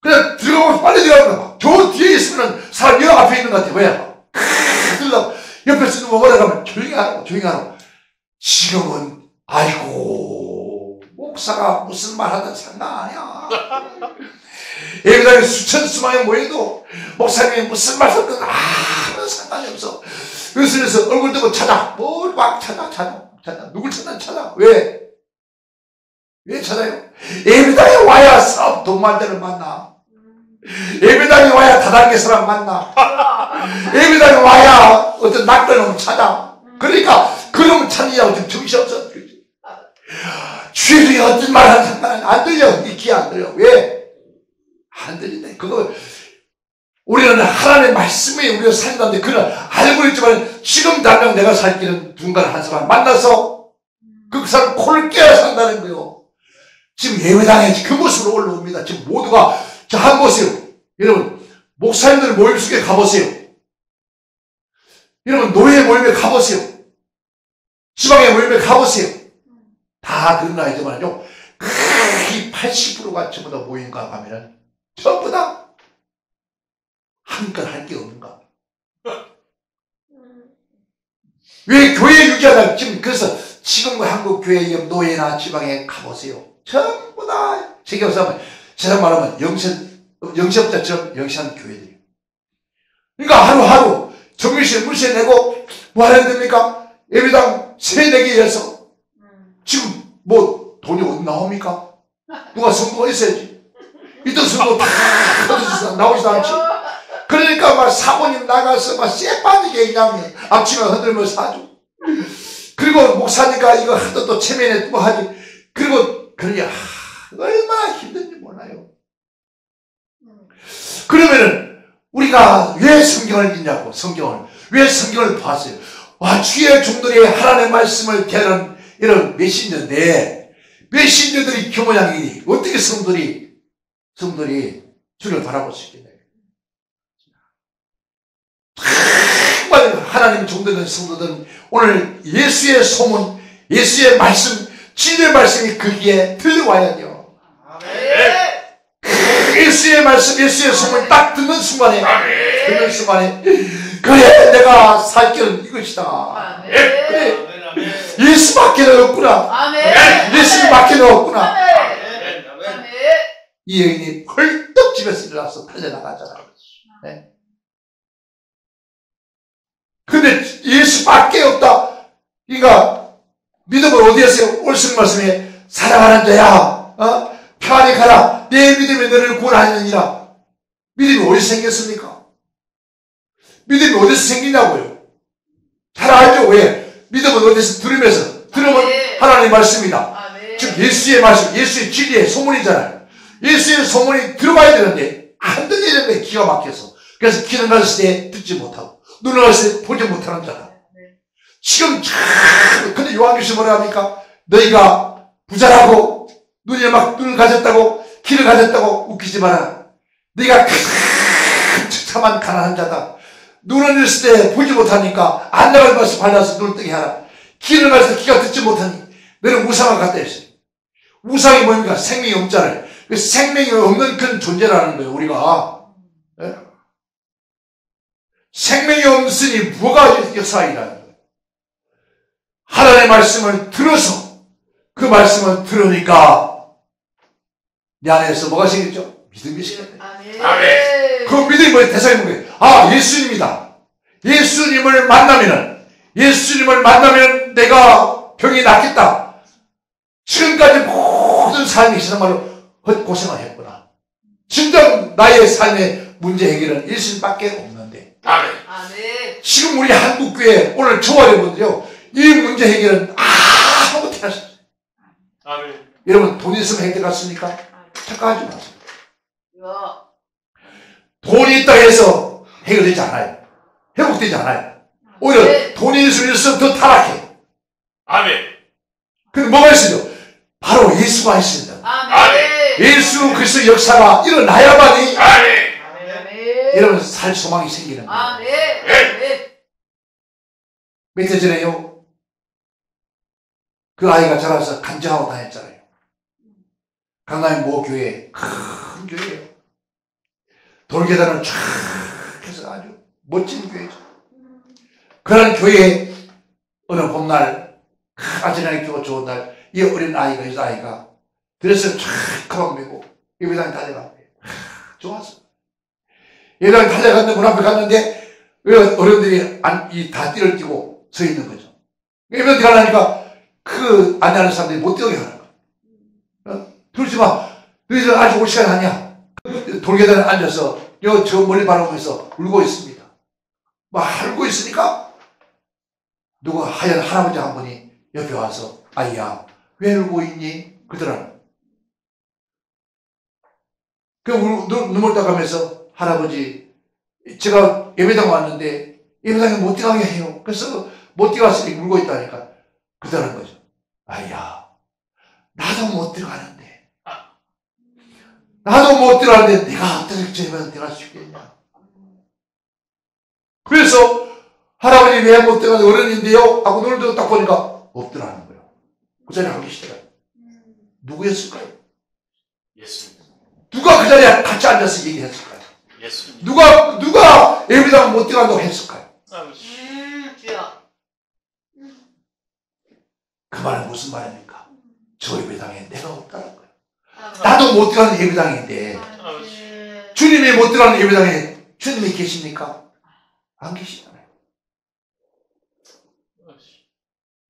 그냥 들어가고 빨려들어가면 저 뒤에 있으면 사람 여 앞에 있는 것 같아. 왜? 들려고 옆에서 누가 뭐라 하면 조용히 하라고. 지금은 아이고 목사가 무슨 말 하든 상관 아니야. 예배당에 수천수만에 모여도 목사님이 무슨 말 하든 아무 상관이 없어. 그래서 얼굴 들고 찾아. 뭘 막 찾아. 누굴 찾아. 왜 찾아요? 예배당에 와야 싸움 동반자를 만나. 예배당에 와야 다단계 사람 만나. 예배당에 와야 어떤 낙별놈 찾아. 그러니까 그놈 찾느냐고 지금 정신없어. 주일이 어떤 말 하는 상관은 안 들려. 이 귀 안 들려. 왜? 안 들린다. 그거 우리는 하나님의 말씀에 우리가 산다는데 그는 알고 있지만 지금 당장 내가 살 길은 누군가를 한 사람 만나서 그 사람 코를 깨어 산다는 거예요. 지금 예배당에 그 모습으로 올라옵니다. 지금 모두가 자 한 보세요. 여러분 목사님들 모임 속에 가보세요. 여러분 노예 모임에 가보세요. 지방의 모임에 가보세요. 다 그런 아이들만요. 이 80%가 전부 다 모임가 가면은 전부 다 한껏 할 게 없는가? 왜 교회 유지하다 그래서 지금 한국 교회 노예나 지방에 가보세요. 전부 다 제기업사면 세상 말하면 영세업자처럼 영세한 교회들이에요. 그러니까 하루하루 정규실 물세 내고 뭐 하는 됩니까? 예배당 세 내기 위해서 지금 뭐 돈이 어디 나옵니까? 누가 성도가 있어야지. 이딴 성도 다 나오지도 않지. 그러니까 막 사모님 나가서 막 쎄빠지게 그냥 앞치마 흔들며 사줘. 그리고 목사니까 이거 하도 또 체면에 또 하지. 그리고 그러냐 얼마나 힘든지 몰라요. 그러면은 우리가 왜 성경을 읽냐고. 왜 성경을 봤어요. 와 주의 종들이 하나님의 말씀을 대하는 이런 메신저들이 교모양이니 어떻게 성들이 주를 바라볼 수 있겠냐. 정말 하나님 종들은 성도들은 오늘 예수의 소문, 예수의 말씀, 진리의 말씀이 거기에 들려와야 돼요. 예수의 말씀, 예수의 소문을 딱 듣는 순간에 그래 내가 살 길은 이것이다. 그래 예수밖에 없구나. 예수밖에 없구나. 이 여인이 펄떡 집에서 일어나서 달려나가잖아요. 네. 근데 예수밖에 없다. 그러니까 믿음을 어디에서 옳은 말씀에 사랑하는 자야 평안히 가라. 내 믿음이 너를 구원하느니라. 믿음이 어디서 생겼습니까? 믿음이 어디서 생기냐고요. 잘 알죠. 왜? 믿음은 어디서 들으면 하나님의 말씀이다. 즉 예수의 말씀, 예수의 진리의 소문이잖아요. 예수의 소문이 들어봐야 되는데 안 들리는데 기가 막혀서. 그래서 귀는 갔을 때 듣지 못하고 눈을 갔을 때 보지 못하는 자다. 지금 근데 요한계시록 뭐라 합니까? 너희가 부자라고 눈을 가졌다고 귀를 가졌다고 웃기지 마라. 너희가 참한 가난한 자다. 눈을 열었을 때 보지 못하니까 안 나갈 것을 발라서 눈을 뜨게 하라. 귀를 가져서 귀가 듣지 못하니 너는 우상을 갖다 했어요. 우상이 뭡니까? 생명이 없잖아요. 생명이 없는 그런 존재라는 거예요. 우리가 생명이 없으니 뭐가 역사이라는 거예요. 하나님의 말씀을 들어서 그 말씀을 들으니까 내 안에서 뭐가 생겼죠? 믿음이 생겼어요. 아멘. 그 믿음이 뭐예요? 대상이 뭐예요? 아 예수님이다. 예수님을 만나면 내가 병이 낫겠다. 지금까지 모든 삶이 정말로 헛고생을 했구나. 진정 나의 삶의 문제 해결은 예수님밖에 없는데. 아멘. 지금 우리 한국교회 오늘 저와 여러분들요 이 문제 해결은 아무 못할 수 없어요. 아멘. 여러분 돈 있으면 해결했습니까? 착각하지 마세요. 돈이 있다고 해서 해결되지 않아요. 회복되지 않아요. 오히려 돈이 있으면 더 타락해. 아멘. 근데 뭐가 있어요? 바로 예수가 있습니다. 아멘. 예수 그리스도의 역사가 일어나야만이 아멘. 아멘. 여러분 살 소망이 생기는 거예요. 아멘. 아멘. 몇 해 전에요, 그 아이가 자라서 간증하고 다녔잖아요. 강남의 모 교회, 큰 교회예요. 돌계단을 쫙 해서 아주 멋진 교회죠. 그런 교회에 어느 봄날, 아주나기 좋은 날, 이 어린 아이가, 여자아이가 드레스를 쫙 가방 메고 예배당에 달려갔대요. 좋았어. 예배당에 달려갔는데 문 앞에 갔는데 어른들이 다 띠를 띠고 서 있는 거죠. 예배당에 가려니까 그 안내하는 사람들이 못 뛰게 하는 거야. 들지 마. 너희들 아직 올 시간 아니야. 돌계단에 앉아서 저 멀리 바라보면서 울고 있습니다. 울고 있으니까 누가 하얀 할아버지 한 분이 옆에 와서 아이야 왜 울고 있니? 그러더라고요. 눈물 닦으면서 할아버지 제가 예배당 왔는데 예배당에 못 들어가게 해요. 그래서 못 들어갔으니 울고 있다니까 그러는 거죠. 아이야 나도 못 들어가는데 내가 어떻게 저 예배당 들어갈 수 있겠냐. 그래서 할아버지 왜 못 들어가는 어른인데요? 하고 눈을 뜨고 딱 보니까 없더라는 거예요. 그 자리에 안 계시더라고요. 누구였을까요? 예수님. 누가 그 자리에 같이 앉아서 얘기했을까요? 예수님. 누가 예배당 못 들어간다고 했을까요? 주여. 그 말은 무슨 말입니까? 저 예배당에 내가 없다는 거예요. 아멘. 나도 못 들어가는 예배당인데 아멘. 주님이 못 들어가는 예배당에 주님이 계십니까? 안 계시잖아요.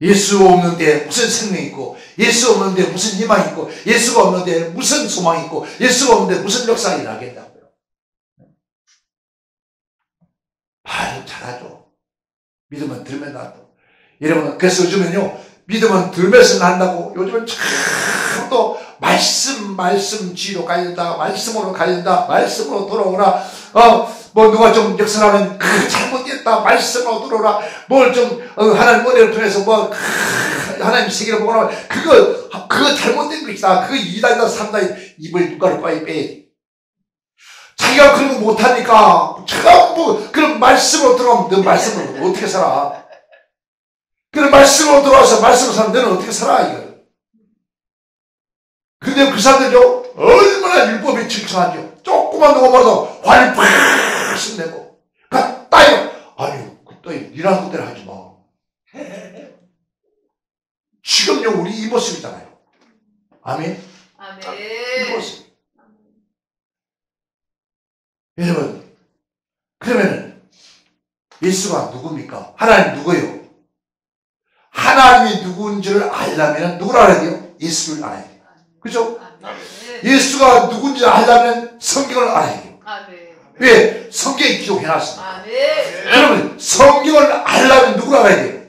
예수 없는데 무슨 생명이 있고, 예수 없는데 무슨 희망이 있고, 예수가 없는데 무슨 소망이 있고, 예수가 없는데 무슨 역사가 일어나겠다고요. 말을 잘하죠. 믿으면 들면 난다고. 여러분, 그래서 요즘은요, 믿으면 들면서 난다고, 요즘은 참 또 말씀지로 가야 된다, 말씀으로 가야 된다, 말씀으로 돌아오라, 누가 좀 역설하면, 잘못됐다, 말씀으로 돌아오라, 하나님 은혜를 통해서 하나님 세계를 보고 나면, 그거 잘못된 것이다, 그거 2단이다, 3단이다, 입을 누가를 빨리 빼야지. 자기가 그런 거 못하니까, 전부, 그런 말씀으로 들어오면, 너 말씀으로 어떻게 살아? 그런 말씀으로 들어와서 말씀으로 살면 너는 어떻게 살아, 이거. 근데 그 사람들요, 얼마나 율법에 질투하죠. 조그만 거 봐도 화를 팍 내고, 따요. 아니, 또 일하는 것대로 하지 마. 지금요, 우리 이 모습이잖아요. 아멘? 아멘. 이 모습. 여러분, 그러면은, 예수가 누굽니까? 하나님 누구예요? 하나님이 누군지를 알려면 누구를 알아야 돼요? 예수를 알아야 돼요. 그죠? 아멘. 예수가 누군지 알려면 성경을 알아야 돼요. 아멘. 왜? 성경에 기록해놨습니다. 아멘. 그러면 성경을 알려면 누구를 알아야 돼요?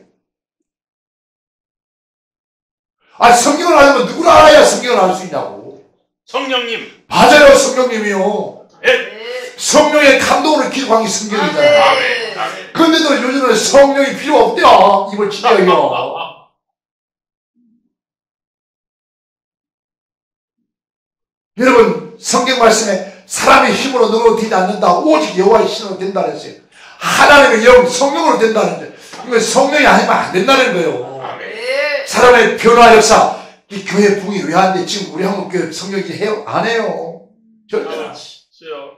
성경을 알려면 누구를 알아야 성경을 알 수 있냐고. 성령님. 맞아요, 성령님이요. 예. 성령의 감동으로 기록한 게 성경이잖아요. 아멘. 아멘. 근데도 요즘은 성령이 필요 없대요. 입을 찢어요. 여러분, 성경 말씀에 사람의 힘으로 너로 되지 않는다. 오직 여호와의 신으로 된다 그랬어요. 하나님의 영, 성령으로 된다는 거예요. 이거 성령이 아니면 안 된다는 거예요. 아멘. 사람의 변화 역사, 이 교회 부흥이 왜 안 돼? 지금 우리 한국교회 성령이 해요? 안 해요. 절대로 안 해요.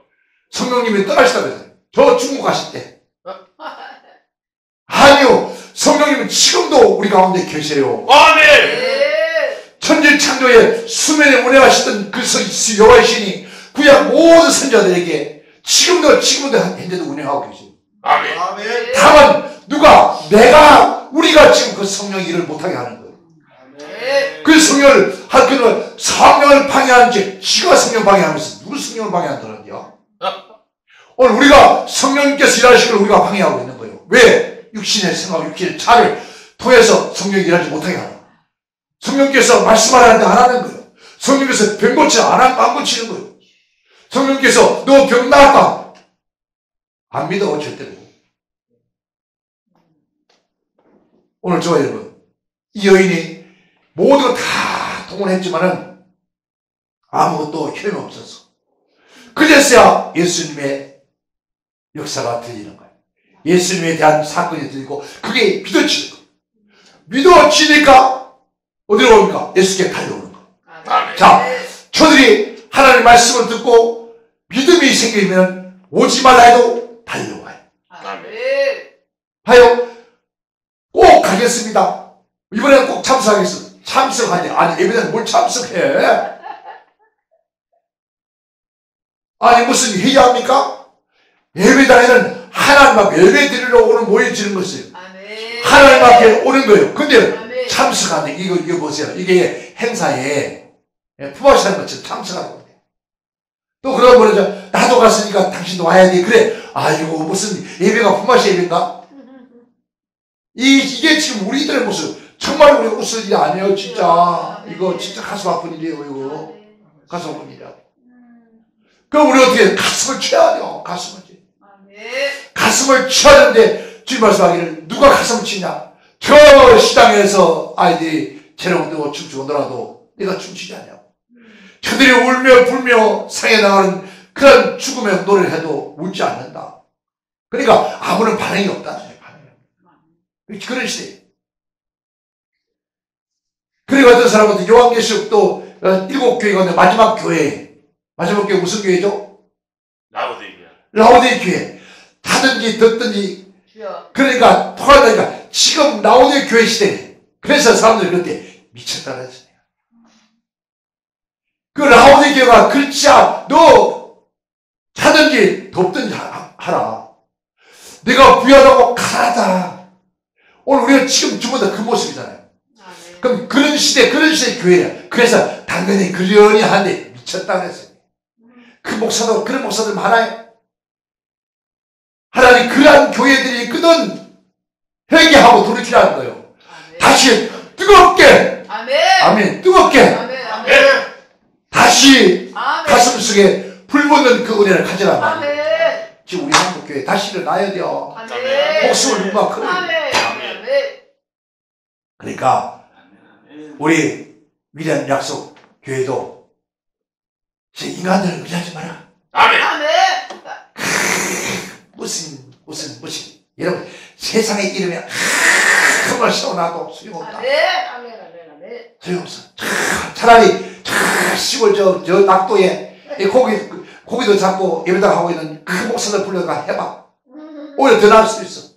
성령님이 떠나시다 그랬어요. 저 중국 가실 때. 아니요. 성령님은 지금도 우리 가운데 계세요. 아멘. 천지 창조에 수면에 운행하시던 그 여호와의 신이 구약 모든 선자들에게 지금도 현재도 운행하고 계세요. 아멘. 아멘. 다만 우리가 지금 그 성령 일을 못하게 하는 거예요. 아멘. 그 성령을 방해하는 지가 성령 방해하면서 누구 성령을 방해한다는데요? 오늘 우리가 성령님께서 일하시는 걸 우리가 방해하고 있는 거예요. 왜? 육신의 생각, 육신의 차를 통해서 성령이 일하지 못하게 하는 거예요. 성령께서 말씀하라는데 안 하는 거예요. 성령께서 병 고치라 안 고치는 거예요. 성령께서 너 병 나았다. 안 믿어, 절대로. 오늘 저와 여러분, 이 여인이 모든 걸 다 동원했지만은 아무것도 힘이 없었어. 그제서야 예수님의 역사가 들리는 거예요. 예수님에 대한 사건이 들리고 그게 믿어지는 거예요. 믿어지니까 어디로 옵니까? 예수께 달려오는 거예요. 아멘. 자, 저들이 하나님의 말씀을 듣고 믿음이 생기면 오지 말라 해도 달려와요. 아멘. 봐요. 꼭 가겠습니다. 이번에는 꼭 참석하겠습니다. 참석하냐? 아니, 예배는 뭘 참석해? 아니, 무슨 회의합니까? 예배당에는 하나님 앞에 예배 드리러 오는 모여지는 것이에요. 아멘. 하나님 앞에 오는 거예요. 근데 아멘. 참석하는, 이거 보세요. 이게 행사에 품앗이하는 것처럼 참석하는 거예요. 또 그러다 보니까 나도 갔으니까 당신도 와야 돼. 그래. 아이고, 무슨 예배가 품앗이 예배인가? 이게 지금 우리들의 모습. 정말 우리 웃을 일이 아니에요, 진짜. 이거 진짜 가슴 아픈 일이에요, 이거. 가슴 아픈 일이야. 그럼 우리 어떻게 가슴을 쳐야 돼요, 가슴을. 가슴을 쳐야되는데 주님 말씀하기를 누가 가슴을 치냐? 저 시장에서 아이들이 재롱 뜨고 춤추고 놀아도 내가 춤추지 않냐고. 저들이 울며 불며 상해 나가는 그런 죽음의 노래를 해도 울지 않는다. 그러니까 아무런 반응이 없다는 거예요, 반응이. 그런 시대예요. 그리고 어떤 사람은 요한계시록도 7교회가 있는데 마지막 교회 무슨 교회죠? 라오디게 교회. 하든지 듣든지 그러니까 통한다니까 지금 라오디게 교회 시대에 그래서 사람들이 그때 미쳤다는 거예요. 그 라오디게 교회가 그렇지야 너 하든지 덥든지 하라. 내가 부여하다고 가라다. 오늘 우리가 지금 전부 다 그 모습이잖아요. 그럼 그런 시대 교회야. 그래서 당연히 그러니 한데 미쳤다 그랬어요. 그 목사도 그런 목사들 많아요. 하나님 그러한 교회들이 있거든 회개하고 돌이키라는 거예요. 다시 뜨겁게 아멘 뜨겁게 다시 가슴 속에 불붙는 그 은혜를 가지란 말이에요. 지금 우리 한국교회 다시 일어나야 돼요. 목숨을 누가 걸어요. 그러니까 우리 위대한 약속 교회도 인간들을 의지하지 마라. 아멘. 무슨 여러분 세상의 이름에 정말 시원하고 소용없다. 소용없어. 차라리 시골 저 낙도에 고기도 잡고 예배당 하고 있는 그 목사들 불러가 해봐. 오히려 더 나을 수도 있어.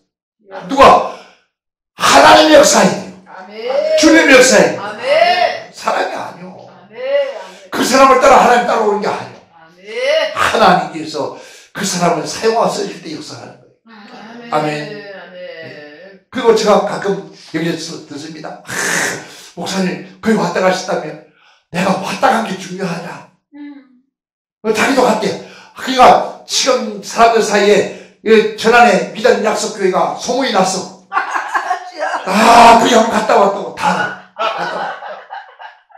누가 하나님의 역사예요. 주님의 역사예요. 사람이 아니요. 그 사람을 따라 하나님 따라오는 게 아니요. 하나님께서 그 사람을 사용하여 쓰실 때 역사하는 거예요. 아멘. 그리고 제가 가끔 여기서 듣습니다. 목사님 거기 왔다 가셨다면 내가 왔다 간 게 중요하냐. 자기도 갔대. 그러니까 지금 사람들 사이에 전안에 위대한 약속교회가 소문이 났어. 아, 그게 한번 갔다 왔다고 다 갔다 왔다.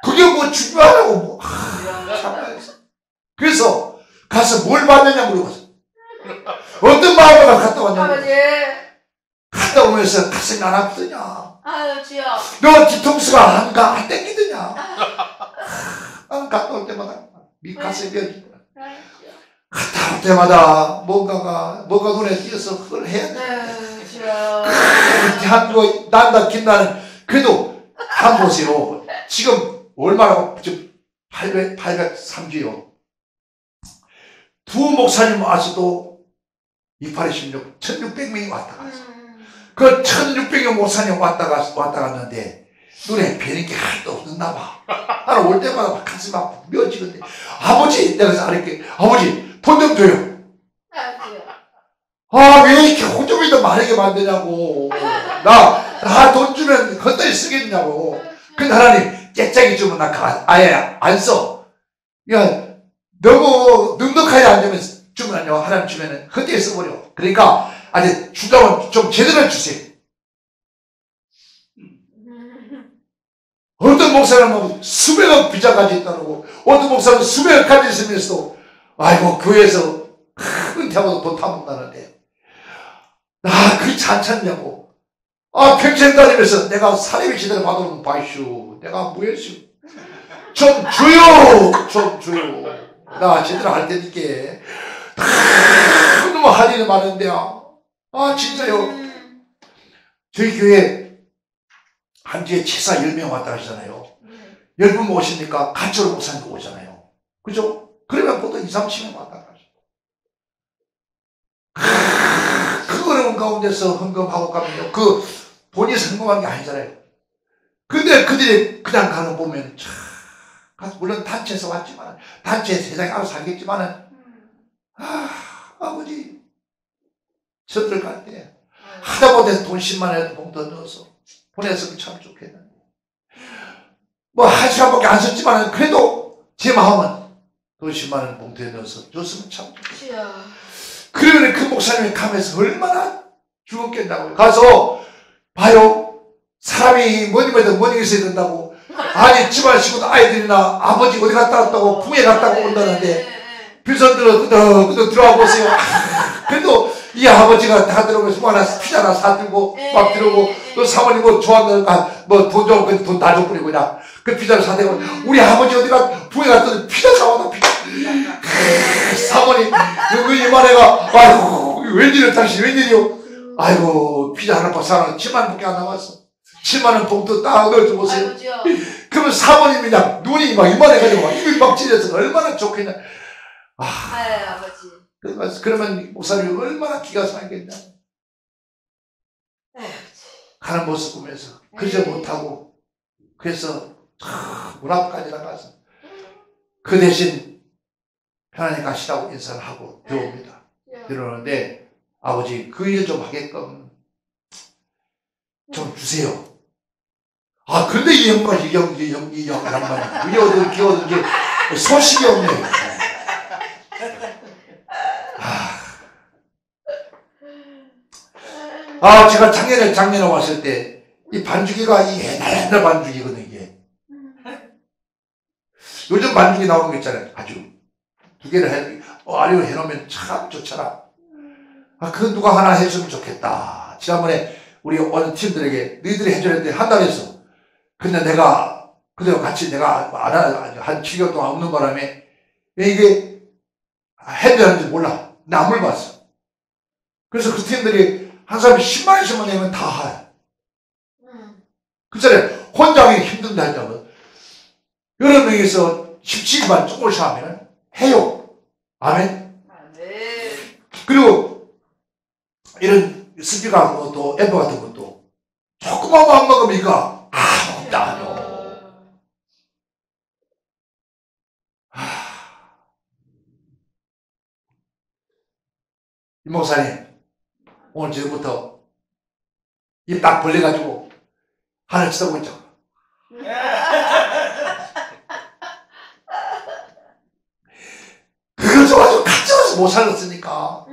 그게 뭐 중요하냐고 뭐. 그래서 가서 뭘 받느냐 물어봤어. 어떤 마음으로 갔다 왔냐고. 갔다 오면서 가슴이 안 아프더냐. 너 뒤통수가 안 땡기더냐. 갔다 올 때마다 가슴이 뼈지더라. 갔다 올 때마다 뭔가 눈에 띄어서 그걸 해야 돼. 대한민국 난다 김나는 그래도 한 보세요. 지금 얼마나 지금 803주요. 두 목사님 와서도 2816 1600명이 왔다 갔어. 그 1600명 목사님 왔다 갔는데 눈에 뵈는 게 하나도 없었나 봐. 나는 올 때마다 막 가슴 아프고 묘지근데 아버지 내가 이렇게 아버지 돈 좀 줘요. 왜 이렇게 호접이 더 마르게 만드냐고. 나 돈 주면 헛되이 쓰겠냐고. 근데 하나님 깨짝이 주면 나 아예 안 써. 야 너무 넉넉하게 안 주면요 하나님 주면은 헛되이 써버려. 그러니까 아니 주자면 좀 제대로 주세요. 어떤 목사는 수백억 비자까지 따르고 어떤 목사는 수백억까지 있으면서도 아이고 교회에서 큰 태워도 돈 타먹는다는데 나 그렇지 않잖냐고. 평생 다니면서 내가 사람의 시대를 받아오는 바이슈. 내가 뭐였슈. 좀 주요. 좀 주요. 나 제대로 할 테니까. 너무 할 일이 많은데요. 진짜요. 저희 교회 한 주에 최소 10명 왔다 하시잖아요. 10분 오시니까 가짜로 목사님 오잖아요. 그죠? 그러면 보통 2, 30명 왔다 가시죠. 그 어려운 가운데서 헌금하고 가면요. 본인이 헌금한 게 아니잖아요. 근데 그들이 그냥 가는 거 보면 참, 물론 단체에서 왔지만, 단체 세상에 알아서 살겠지만은, 아버지, 저들 갈 때, 하다못해 돈 10만 원에도 봉투 넣어서 보냈으면 참 좋겠는데. 뭐, 1시간밖에 안 썼지만은, 그래도 제 마음은 돈 10만 원 봉투에 넣어서 줬으면 참 좋겠어요. 그러면 그 목사님이 가면서 얼마나 죽었겠다고요. 가서, 봐요. 사람이 뭐니뭐든 뭐니 있어야 된다고. 아니, 집안 식구도 아이들이나 아버지 어디 갔다 왔다고, 부에 갔다고 온다는데, 비선들은 그도 들어와 보세요. 그래도 이 아버지가 다 들어오면서 뭐 하나 피자 하나 사들고, 막 들어오고, 또 사모님 뭐 좋아하는, 돈 좋은 돈 다 줘버리고 그냥 그 피자를 사들고, 우리 아버지 어디가 부에 갔더니 피자 사와다, 피자. 사모님, 이만 애가, 아이고, 웬일이요, 당신 웬일이요? 아이고, 피자 하나 사는 7만 원밖에 안 남았어. 7만 원 봉투 딱 넣어줘보세요. 그러면 사모님이 그냥 눈이 막 이만해가지고 막 입이 막 찢어서 얼마나 좋겠냐. 아버지. 그러면 목사님이 얼마나 기가 살겠냐. 가는 모습 보면서 그저 못하고, 그래서 문 앞까지 나가서 그 대신 편안히 가시라고 인사를 하고 들어옵니다. 들어오는데, 아버지 그 일 좀 하게끔 좀 주세요. 그런데 이 양반, 이 양반이 왜 어디 끼어든지 소식이 없네요. 제가 작년에 왔을 때 이 반죽이가 이 옛날 반죽이거든요. 이게 요즘 반죽이 나오는 거 있잖아요. 아주 두 개를 아래로 해놓으면 참 좋잖아. 그거 누가 하나 해주면 좋겠다. 지난번에 우리 어느 팀들에게 너희들이 해줘야 돼 한다고 했어. 근데 내가 그대로 같이 내가 한 7개월 동안 없는 바람에 이게 해줘야하는지 몰라. 나 안 물어봤어. 그래서 그 팀들이 한 사람이 10만 원씩만 내면 다 해. 그잖아요. 혼자 하기 힘든데 한다고. 여러 명이서 17만 조금씩 하면 해요. 아멘. 그리고 이런 스피커 같은 것도 앰프 같은 것도 조금만 안 먹으면 이거 아무것도 안 해요. 이 목사님 오늘 저녁부터 입 딱 벌려가지고 하늘 쳐다보고 있죠. 그걸 좋아가지고 가져와서 못 살았으니까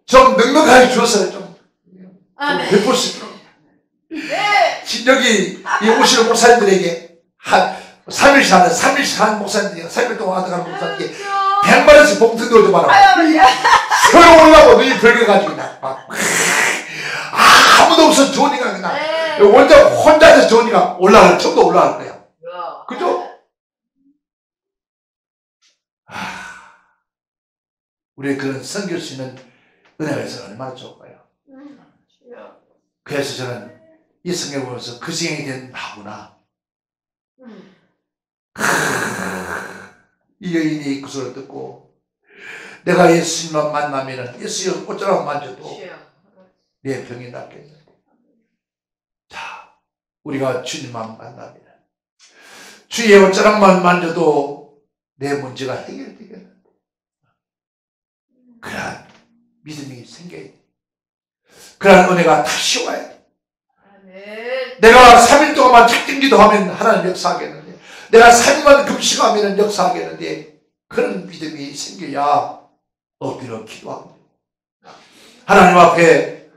좀 넉넉하게 주었어요. 좀 베풀 수 있도록. 여기 이 오시는 목사님들에게 한 3일씩 하는 목사님들이 3일 동안 하다 가는 목사님에게 100만 원씩 봉투 넣어줘 봐라. 서로 올라고 눈이 벌겨가지고 그냥 막 아무도 없어 좋으니까 그냥 혼자서 좋으니까 올라갈 처음도 올라갈 거야. 그죠? 우리 그런 섬길 수 있는 은혜가 있어서 얼마나 좋을까요? 그래서 저는 이 성경 보면서 그 지경이 된 나구나. 이 여인이 그 소리를 듣고 내가 예수님만 만나면 예수님 어쩌라고 만져도 내 병이 낫겠는데. 자, 우리가 주님만 만나면 주의 어쩌라만 만져도 내 문제가 해결되겠는데. 그러한 믿음이 생겨야 돼. 그러한 은혜가 다시 와야 돼. 내가 3일 동안만 책임기도 하면 하나님 역사하겠는데, 내가 3일만 금식하면 역사하겠는데, 그런 믿음이 생겨야 엎드려 기도합니다. 하나님 앞에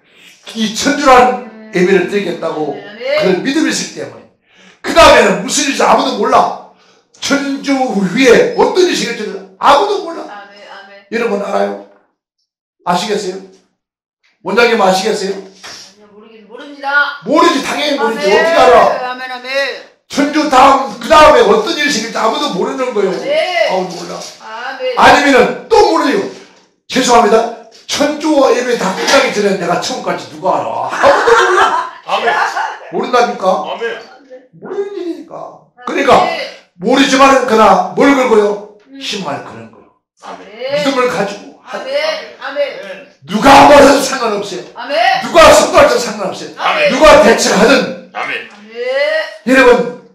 이 천주란 예배를 드리겠다고 그런 믿음이 있기 때문에, 그 다음에는 무슨 일인지 아무도 몰라. 천주 위에 어떤 일이 생길지 아무도 몰라. 여러분 알아요? 아시겠어요? 원장님 아시겠어요? 모릅니다. 모르지. 당연히 모르지. 아멘. 어떻게 알아? 아멘, 아멘. 천주 다음 그 다음에 어떤 일이 생길지 아무도 모르는 거예요. 네. 아우 몰라. 아멘. 아니면은 또 모르요. 죄송합니다. 천주와 예배 다 끝나기 전에 내가 처음 갈지 누가 알아? 아무도 몰라. 아멘. 모른다니까. 아멘. 모르는 일이니까. 그러니까 네. 모르지만은 그러나 뭘 걸고요? 힘을 거는 거요. 아멘. 믿음을 가지고 아멘. 아멘. 누가 뭐라도 상관없어요. 아멘. 누가 선발도 상관없어요. 아멘. 누가 대처하든. 아멘. 아멘. 여러분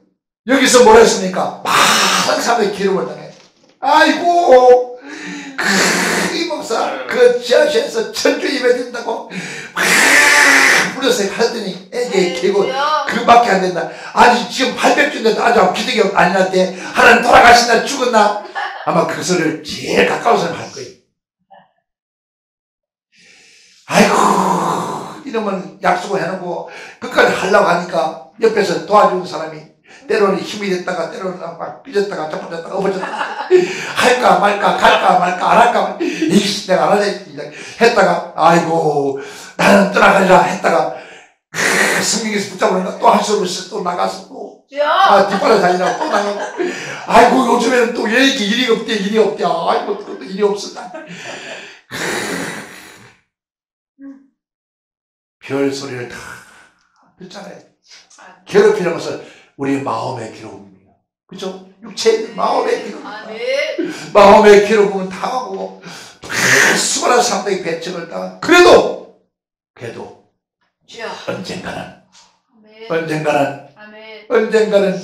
여기서 뭐라 했습니까? 많은 사람들이 기름을 당해. 아이고 이 목사 그 지하실에서 천주 예배 드린다고 불러서 하더니 애기 개고 그밖에 안 된다. 아니 지금 800주인데도 아주 기득이 안 났대. 하나님 돌아가신다 죽었나? 아마 그 소리를 제일 가까워서 할 거예요. 아이고 이러면 약속을 해놓고 끝까지 하려고 하니까 옆에서 도와주는 사람이 때로는 힘이 됐다가 때로는 막 삐졌다가 자빠졌다가 엎어졌다가 할까 말까 갈까 말까 안 할까 말까 이씨 내가 안 할래 했다가 아이고 나는 떠나가리라 했다가 성경에서 붙잡으니까 또 할 수 없이 또 나가서 또 뒷발을 다니다가 또 나가고 아이고 요즘에는 또 얘기 일이 없대 아이고 그것도 일이 없었다. 별 소리를 다 듣잖아요. 괴롭히는 것은 우리 마음의 괴로움입니다. 그죠? 육체의 마음의 괴로움. 마음의 괴로움은 당하고 수많은 상대의 배척을 당하고 그래도 언젠가는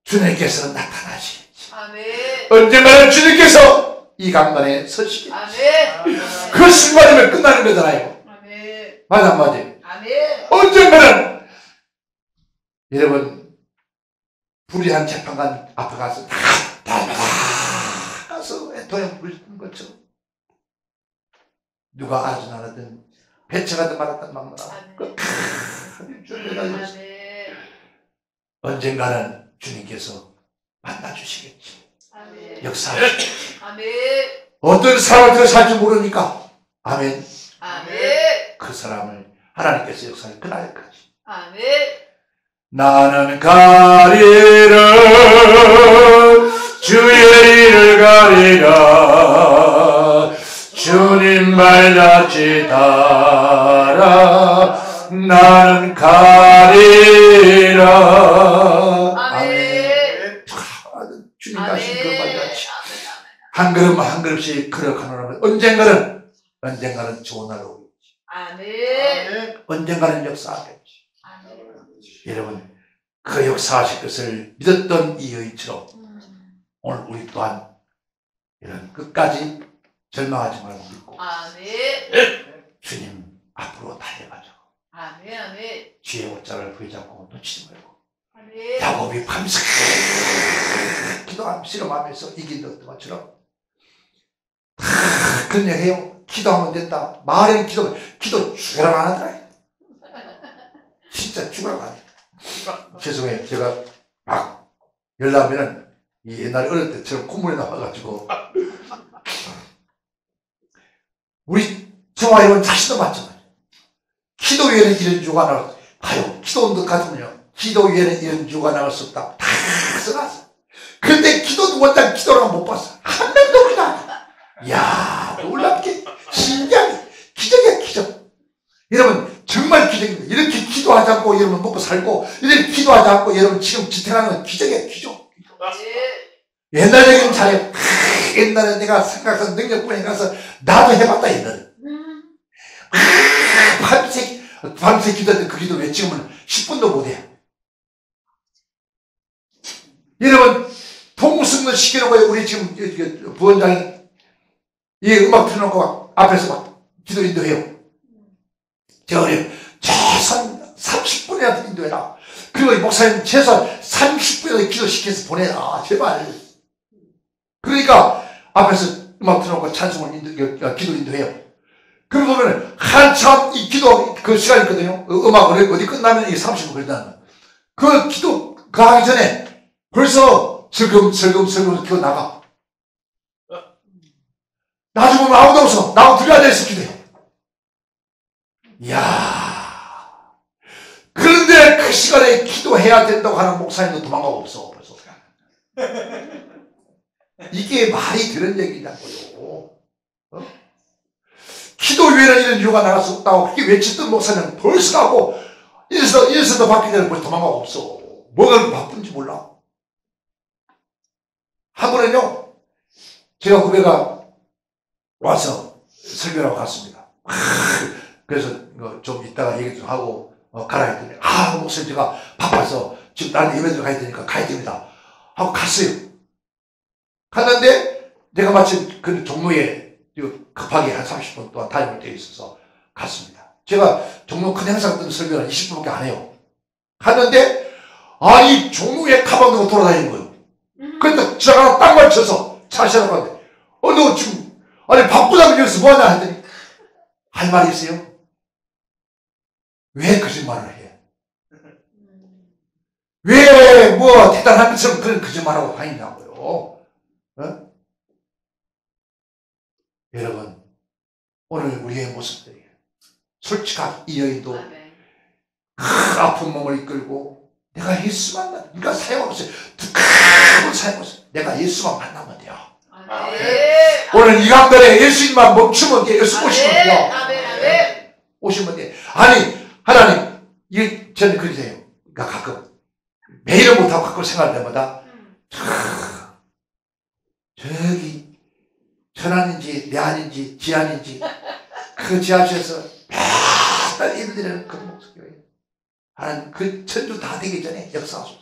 주님께서 나타나시겠지. 언젠가는 주님께서 이 강단에 서시겠지. 그 순간이면 끝나는 거잖아요. 맞아 안 맞아요? 언젠가는 여러분 불의한 재판관 앞에 가서 가서 애통에 부르는 것처럼 누가 알든 안 하든 배척하든 말았든 막무나 언젠가는 주님께서 만나주시겠지. 역사하시겠지. 어떤 사람을 더 살지 모르니까 아멘. 그 사람을 하나님께서 역사할 그날까지 나는 가리라 주의 일을 가리라 주님 말같이 따라 나는 가리라. 아멘. 주님 가신 그 말같이 한 걸음 한 걸음씩 걸어가노라면 언젠가는 좋은 날 오겠지. 언젠가는 역사하겠지. 여러분 그 역사하실 것을 믿었던 이 여인처럼 오늘 우리 또한 이런 끝까지 절망하지 말고 믿고 주님 앞으로 달려가자고 주의 옷자를 부여잡고 놓치지 말고 야곱이 밤새 기도하며 실험하면서 이긴 것처럼 그런 얘기 해요. 기도하면 된다. 말은 기도 죽으라고 안 하더라. 진짜 죽으라고 안 해. 죄송해요. 제가 막 열나면은 이 옛날에 어릴 때처럼 콧물이 나와가지고 우리 저와 여러분 자신도 마찬가지예요. 기도 위에는 이런 주가 나올 수 없다. 기도원도 같으면요. 기도 위에는 이런 주가 나올 수 없다. 다 써놨어. 그런데 기도도 원장 기도라고 못 봤어. 한 명도 그냥. 이야 놀랍게 신기하게 기적이야 기적. 여러분 정말 기적입니다. 이렇게 기도하지 않고 여러분 먹고 살고 이렇게 기도하지 않고 여러분 지금 지탱하는 건 기적이야 기적. 옛날 얘기는 잘해요. 옛날에 내가 생각해서 능력분에 가서 나도 해봤다 옛날에. 밤새 기도했는데 그 기도 왜 지금은 10분도 못해. 여러분 동승을 시켜놓고 우리 지금 부원장이 이 음악 틀어놓고 막 앞에서 막 기도 인도해요. 제가 그래요. 최소한 30분이라도 인도해라. 그리고 목사님 최소한 30분이라도 기도시켜서 보내라. 제발. 그러니까 앞에서 음악 틀어놓고 찬송을 기도 인도해요. 그러고 보면 한참 이 기도 그 시간이 있거든요. 음악을 어디 끝나면 이게 30분 걸린다는 그 기도 그 하기 전에 벌써 슬금슬금 기도 나가. 나중에 보면 아무도 없어. 나하고 둘이 앉아있어 기도해. 이야. 그런데 그 시간에 기도해야 된다고 하는 목사님도 도망가고 없어. 벌써. 이게 말이 되는 얘기냐고요. 어? 기도 외에는 이런 이유가 나갈 수 없다고 그렇게 외쳤던 목사님 벌써 가고 일서도 받기 전에 벌써 도망가고 없어. 뭐가 바쁜지 몰라. 한 번은요, 제가 후배가 와서 설교하고 갔습니다. 그래서 좀 이따가 얘기 좀 하고 가라 했더니 목사님 제가 바빠서 지금 나는 예배드리러 가야 되니까 가야 됩니다 하고 갔어요. 갔는데 내가 마침 그 종로에 급하게 한 30분 동안 다녀올 때 있어서 갔습니다. 제가 종로 큰 행사 같은 설교는 20분밖에 안 해요. 갔는데 이 종로에 가방 들고 돌아다니는 거예요. 그래서 지나가다 딱 맞춰서 차 시작하고 갔는데 너 지금 바쁘다면 여기서 뭐하냐 했더니 할 말이 있어요. 왜 거짓말을 해? 왜 뭐 대단한 것처럼 그런 거짓말하고 다니냐고요. 어? 여러분, 오늘 우리의 모습들이 솔직하게 이 여인도 아픈 몸을 이끌고 내가 예수만 만나, 네가 사용하고 있어요. 큰 사용하고 있어요. 내가 예수만 만나면 돼요. 오늘 이 강단에 예수님만 멈추면 돼요. 예수 오시면 돼요. 오시면 돼요. 하나님, 이게 저는 그러세요. 그러니까 가끔 매일은 못하고 가끔 생각할 때마다 저기 천안인지 내안인지 지안인지 그 지하철에서 매달 일들이는 그 목소리예요. 하나님 그 천주 다 되기 전에 역사하소서.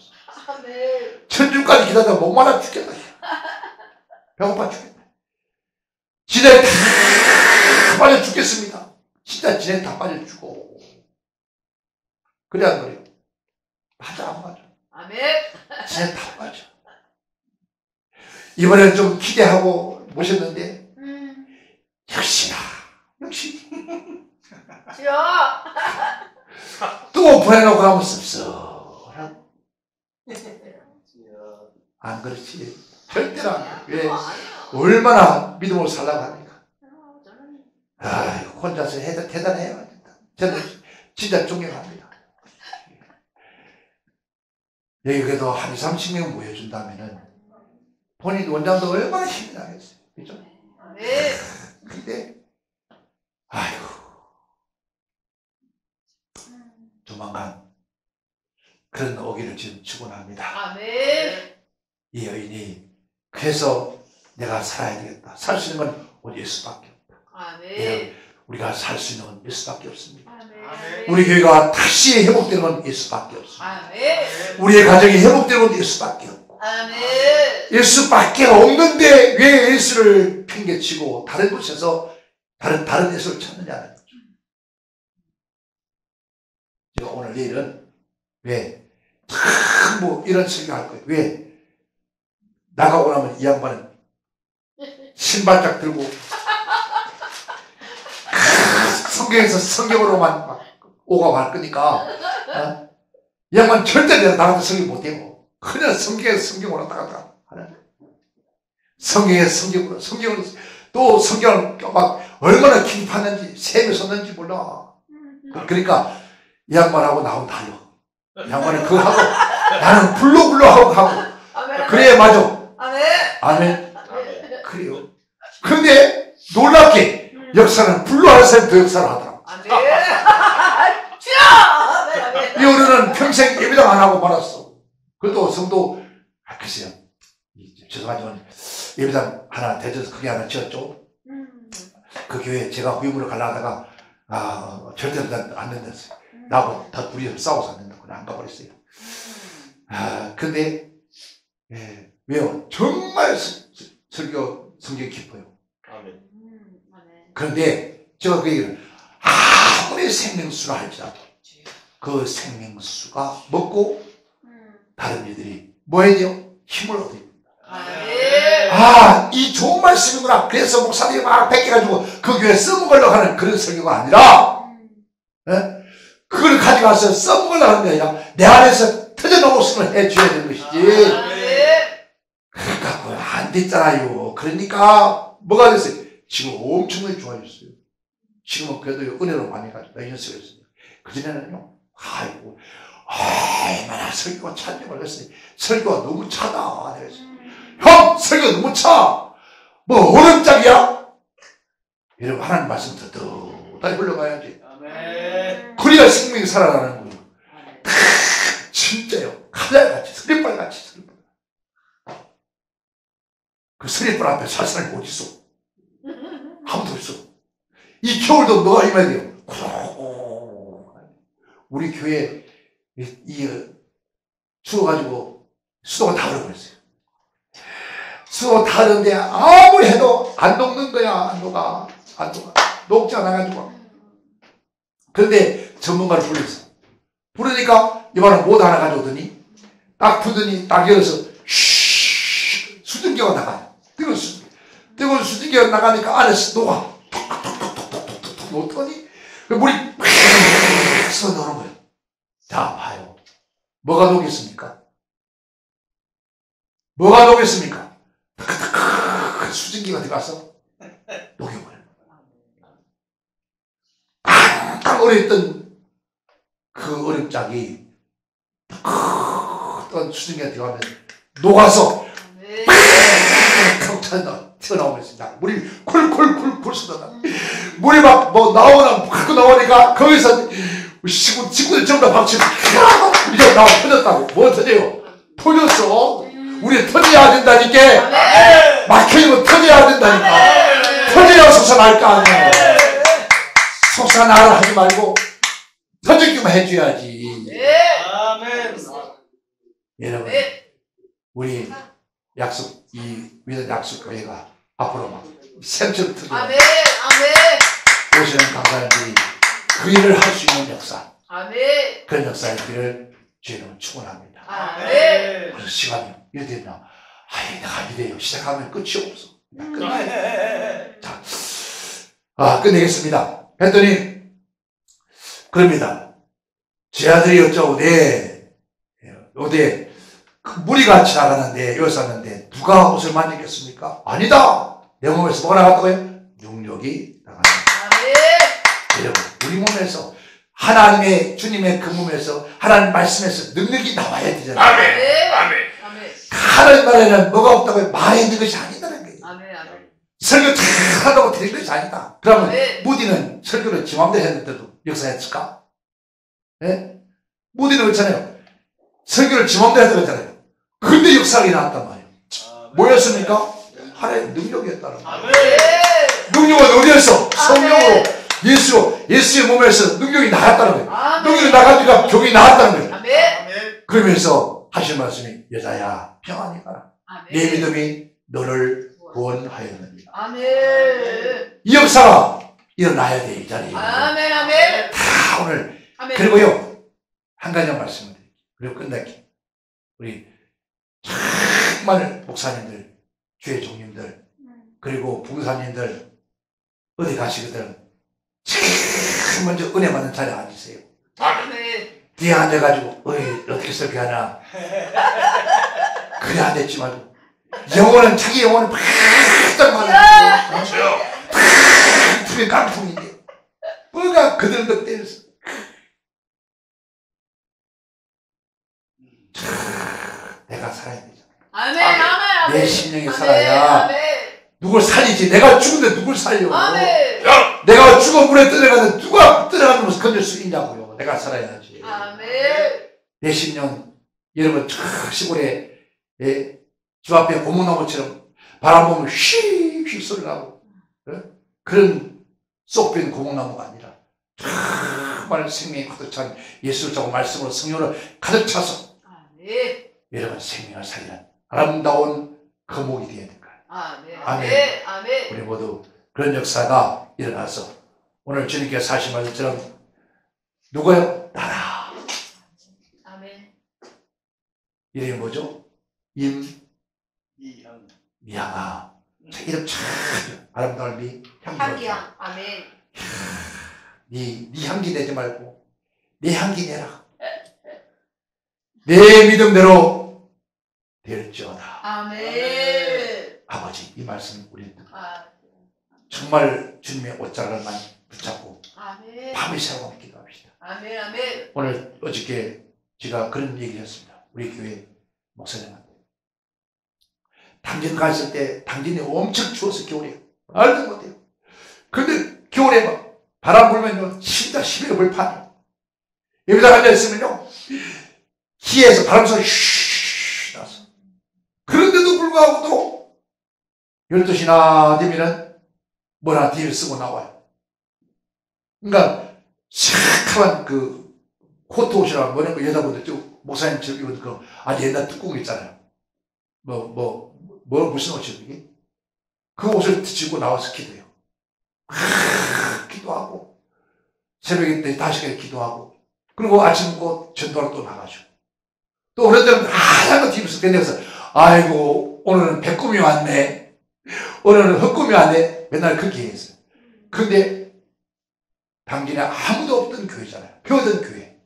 천주까지 기다리다 목 말라 죽겠다. 배고파 죽겠다. 진에 다 빠져 죽겠습니다. 진짜 진에 다 빠져 죽어. 그래 안 그래요? 맞아 안 맞아? 진에 다 빠져. 이번에는 좀 기대하고 모셨는데 역시 또 보내놓고 가면 씁쓸하고 안 그렇지. 절대로 안 그래. 왜? 얼마나 믿음으로 살라고 합니까? 혼자서 대단해요. 저는 진짜 존경합니다. 여기 그래도 한 30명 모여준다면은 본인 원장도 얼마나 힘이 나겠어요. 그죠? 근데, 조만간 그런 오기를 지금 축원합니다. 이 여인이 그래서 내가 살아야 되겠다. 살 수 있는 건 오직 예수밖에 없다. 우리가 살 수 있는 건 예수밖에 없습니다. 우리 교회가 다시 회복되는 건 예수밖에 없습니다. 우리의 가정이 회복되는 건 예수밖에 없고 예수밖에 없는데 왜 예수를 핑계치고 다른 곳에서 다른 예수를 찾느냐는 거죠. 제가 오늘 내일은 왜 뭐 이런 설교할 거예요. 왜 나가고 나면 이 양반은 신발짝 들고 성경에서 성경으로만 막 오가고 할 거니까 이 양반 절대 내가 나가서 성경 못해요. 그냥 성경에서 성경으로 나가다가 하는 거예요. 성경에서 성경으로 또 성경을 막 얼마나 깊었는지 셈에 섰는지 몰라. 그러니까 이 양반하고 나하고 달려. 이 양반은 그거 하고 나는 불로 하고 그래야 맞아. 아멘. 그래요. 근데 놀랍게 역사는 불로 하는 사람이 더 역사를 하더라고. 이 어른은 평생 예배당 안 하고 말았어. 그것도 성도 글쎄요. 죄송하지만 예배당 하나 대전에서 크게 하나 지었죠. 그 교회에 제가 후임으로 가려다가 절대 안 된댔어요. 나하고 다 둘이 싸워서 안 된다고 안 가버렸어요. 근데 왜요? 정말 성경이 깊어요. 그런데 제가 그 얘기를 아무리 생명수라 할지라도 그 생명수가 먹고 다른 이들이 뭐 해야 돼요? 힘을 얻어요. 이 좋은 말씀이구나. 그래서 목사님이 막 뺏겨가지고 그 교회에 써먹으려고 하는 그런 설교가 아니라 그걸 가져가서 써먹으려고 하는 게 아니라 내 안에서 터져나오심을 해줘야 되는 것이지. 그러니까 안 됐잖아요. 그러니까 뭐가 됐어요? 지금 엄청나게 좋아졌어요. 지금은 그래도 은혜로 많이 가지고 연습했습니다. 그전에는요, 아이고, 얼마나 설교가 찬지 몰랐으니 설교가 너무 차다. 형, 설교가 너무 차. 뭐 얼음짝이야? 여러분, 하나님 말씀 듣다니 흘러가야지. 아멘. 그래야 생명이 살아나는 거예요. 진짜요. 칼날같이, 서리빨같이, 서리빨. 그 서리빨 앞에 살 사람이 어디 있어? 아무도 없어. 이 겨울도 너가 임해야 돼요. 우리 교회 추워가지고 수도가 다 얼어버렸어요. 수도 다 얼었는데 아무리 해도 안 녹는 거야. 안 녹아. 녹지 않아가지고. 그런데 전문가를 불렀어. 부르니까 이번에 못 하나 가져오더니 딱 부더니 딱 열어서 수증기가 나가요. 뜨거운 수증기가 나가니까 안에서 녹아. 톡톡톡톡톡톡톡 녹더니 물이 팍 쏟아오는 거예요. 자, 봐요. 뭐가 녹겠습니까? 뭐가 녹겠습니까? 그 수증기가 들어가서 녹여버려요. 딱 얼어있던 그 얼음짝이 어떤 수증기가 들어가면 녹아서 튀어나오고 있습니다. 물이 쿨쿨쿨쿨 쏟아나. 물이 막 뭐 나오니까 거기서 친구들 전부 다 박치고 우리가 나와 터졌다고. 뭐 터져요? 터졌어. 우리 터져야 된다니까. 막혀있는 터져야 된다니까. 터져야 솟아날 거 아니에요. 솟아나라 하지 말고 터지기만 해줘야지. 아멘. 여러분, 우리 약속, 이 위대한 약속 교회가 앞으로 막 샘처럼 터져. 아멘. 아멘. 오시는 강사님들이 그 일을 할 수 있는 역사, 아멘. 그런 역사의 길을 주님은 축원합니다. 아멘. 그래서 시간이 이렇게 됐나? 내가 이래요. 시작하면 끝이 없어. 끝나요. 자, 끝내겠습니다. 했더니 그럽니다. 제 아들이 어쩌오되 어디 물이가 지나가는데 여기 쌌는데 누가 옷을 만지겠습니까? 아니다. 내 몸에서 뭐가 나갔다고요? 능력이 나간다. 여러분, 우리 몸에서 하나님의 주님의 그 몸에서 하나님 말씀에서 능력이 나와야 되잖아요. 아멘. 아멘. 하나님 말에는 뭐가 없다고 말에 있는 것이 아니다는 거예요. 아멘. 아멘. 설교 다 한다고 되는 것이 아니다. 그러면 아멘. 무디는 설교를 지 맘대로 했는데도 역사했을까? 예? 무디는 그렇잖아요. 설교를 지 맘대로 했다고 했잖아요. 근데 역사가 일어났단 말이에요. 뭐였습니까? 하나님의 능력이었다는 거예요. 아멘. 능력은 어디에서? 성령으로 예수의 몸에서 능력이 나갔다는 거예요. 능력이 나가니까 병이 나았다는 거예요. 아멘. 그러면서 하신 말씀이 여자야 평안히 가라. 아멘. 내 믿음이 너를 구원하였느니라. 아멘. 이 역사가 일어나야 돼, 이 자리에. 아멘. 아멘. 다 오늘. 아멘. 그리고요, 한 가지 말씀을 드릴게요. 그리고 끝낼게요. 우리 정말 목사님들, 주의 종님들, 그리고 부사님들 어디 가시거든 제일 먼저 은혜 받는 자리에 앉으세요. 아멘. 뒤에 앉아가지고 어떻게 설교하나 그래 앉았지 말고 영혼은 자기 영혼은 바짝 말하고 그렇죠. 두개 깡통인데 뭐가 그들덕대면서 내가 살아야 되잖아. 아멘. 아멘. 내 심령이 살아야 아멘. 누굴 살리지. 내가 죽은데 누굴 살려. 아멘. 내가 죽어 물에 떨어가는데 누가 떨어가는 것을 건질 수 있냐고요. 내가 살아야지. 아멘. 내 심령, 여러분 시골에 집 앞에 고목나무처럼 바람 보면 휙휙 소리 나고 그런 쏙 빈 고목나무가 아니라 정말 생명이 가득 찬 예수를 자고 말씀으로 성령으로 가득 차서 아멘. 여러분 생명을 살리는 아름다운 거목이 되어야 될 거예요. 아멘. 아멘. 아멘. 우리 모두 그런 역사가 일어나서 오늘 주님께서 하신 말씀처럼 누구요? 나라. 아멘. 이름이 뭐죠? 미향아. 이름 참 아름다운 향기야. 아멘. 네 향기 내지 말고 내 향기 내라. 내 믿음대로 될지어다. 아멘. 아버지 이 말씀 우리 아, 정말 주님의 옷자락만 붙잡고 아멘. 밤을 새고 기도합시다. 아멘. 아멘. 오늘 어저께 제가 그런 얘기를 했습니다. 우리 교회 목사님한테. 당진 갔을 때 당진이 엄청 추워서 겨울에 말도 못해요. 근데 겨울에 막 바람 불면요 진짜 11월 벌판이에요. 여기다 앉아있으면요 기에서 바람 소리 슈 나서. 그런데도 불구하고 또 12시나 되면은 뭐나 뒤를 쓰고 나와요. 그러니까 시커먼 그 코트 옷이라고 뭐냐 그 여자분들 쭉 목사님처럼 입은 그 아주 옛날 뚜껑 있잖아요. 무슨 옷이죠 이게? 그 옷을 뒤집고 나와서 기도해요. 기도하고 새벽에 때 5시까지 기도하고 그리고 아침 먹고 전도하러 또 나가죠. 또 어느 때는 하얀 거 뒤집어서 끝내서 아이고 오늘은 백꿈이 왔네. 오늘은 헛꿈이 왔네. 맨날 그렇게 했어요. 근데 당진에 아무도 없던 교회잖아요. 배우던 교회.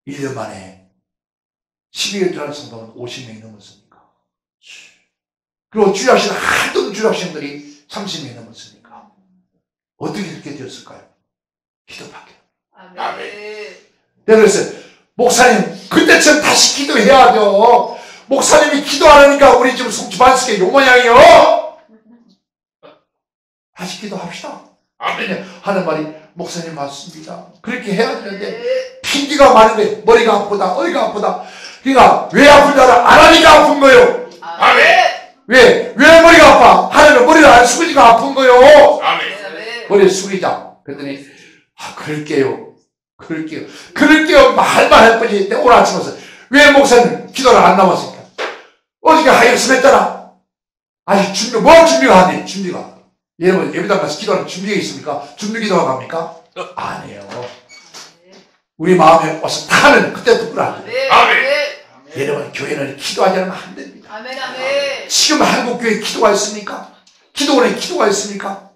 1년 만에 12일 동안 성도는 50명이 넘었으니까. 그리고 주일학생 하던 주일학생들이 30명이 넘었으니까. 어떻게 그렇게 되었을까요? 기도밖에. 아멘. 그래서 목사님 그때처럼 다시 기도해야죠. 목사님이 기도 안 하니까 우리 지금 송주반석의 요 모양이요. 다시 기도합시다. 아멘. 하는 말이 목사님 맞습니다. 그렇게 해야 되는데 핑계가 많은 거예요. 머리가 아프다, 어디가 아프다. 그러니까 왜 아픈지 알아? 안 하니까 아픈 거예요. 아멘. 왜 머리가 아파? 하려면 머리를 안 숙이니까 아픈 거예요. 아멘. 머리를 숙이자. 그랬더니 그럴게요. 말만 할 뿐이 오늘 아침 와서 왜 목사님 기도를 안 나왔습니까? 어저께 하였으했잖아. 아직 준비가 안 돼. 준비가. 여러분 예배당 가서 기도하는 준비가 있습니까? 준비 기도가 갑니까? 아니에요. 우리 마음에 와서 타는 그때부터 불안해. 아멘. 여러분 교회는 기도하지 않으면 안 됩니다. 아멘. 지금 한국 교회 기도가 있습니까? 기도원에 기도가 있습니까?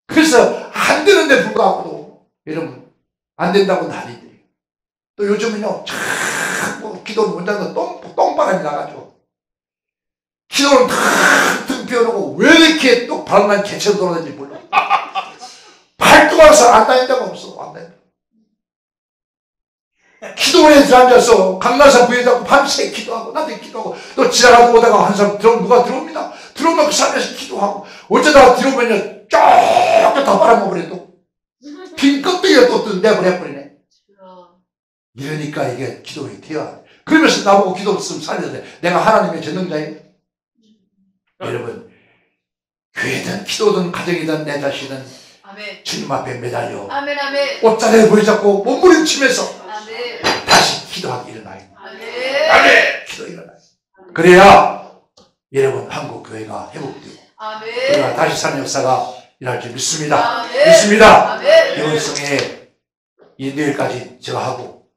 그래서 안 되는데 불구하고도 여러분 안 된다고 난리들이에요. 또 요즘은요 자꾸 기도는 원장도 똥바람이 나가죠. 기도는 탁 비워놓고 왜 이렇게 또 바람난 개처럼 돌아다니는지 몰라. 발동해서 안 다닌다고 없어. 안 다닌다. 기도원에 앉아서 강나사 부여잡고 밤새 기도하고 낮에 기도하고 또 지나가고 오다가 한 사람 누가 들어옵니다. 들어오면 그 사람에서 기도하고 어쩌다가 들어오면요 쫙 다 빨아먹어버려. 또 빈 껍데기가 또 내버려버리네. 이러니까 이게 기도가 돼야 돼. 그러면서 나보고 기도 없으면 살려야 돼. 내가 하나님의 전능자예요. 여러분 교회든 기도든 가정이든 내 자신은 아멘. 주님 앞에 매달려 아멘. 아멘. 옷자리에 부여잡고 몸부림치면서 아멘. 다시 기도하기 일어나요. 아멘. 아멘. 기도 일어나요. 그래야 여러분 한국 교회가 회복되고 아멘. 그래야 다시 사는 역사가 일어날 줄 믿습니다. 아멘. 믿습니다. 아멘. 이번성에 이 내일까지 제가 하고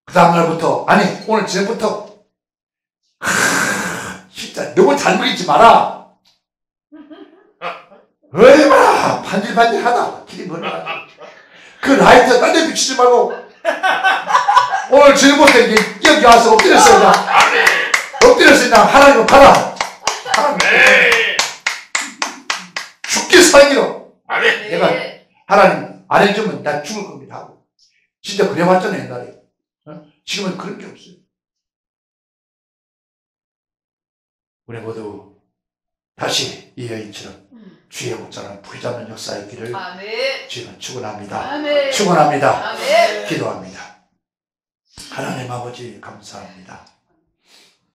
그 다음날부터 아니 오늘 저녁부터 진짜 너무 잘 먹이지 마라. 얼마나 반질반질하다. 길이 멀어가지고 그 라이트 딴 데 비치지 말고 오늘 저녁부터 여기 와서 엎드렸어 그냥. 엎드렸어 그냥 하나님을 봐라. 하나님 죽기 살기로 내가 하나님 안 해주면 나 죽을 겁니다 하고 진짜 그래봤잖아요 옛날에. 지금은 그런 게 없어요. 우리 모두 다시 이 여인처럼 주의 목자는 부여잡는 역사의 길을 주님은 축원합니다. 아멘. 축원합니다. 아멘. 기도합니다. 하나님 아버지 감사합니다.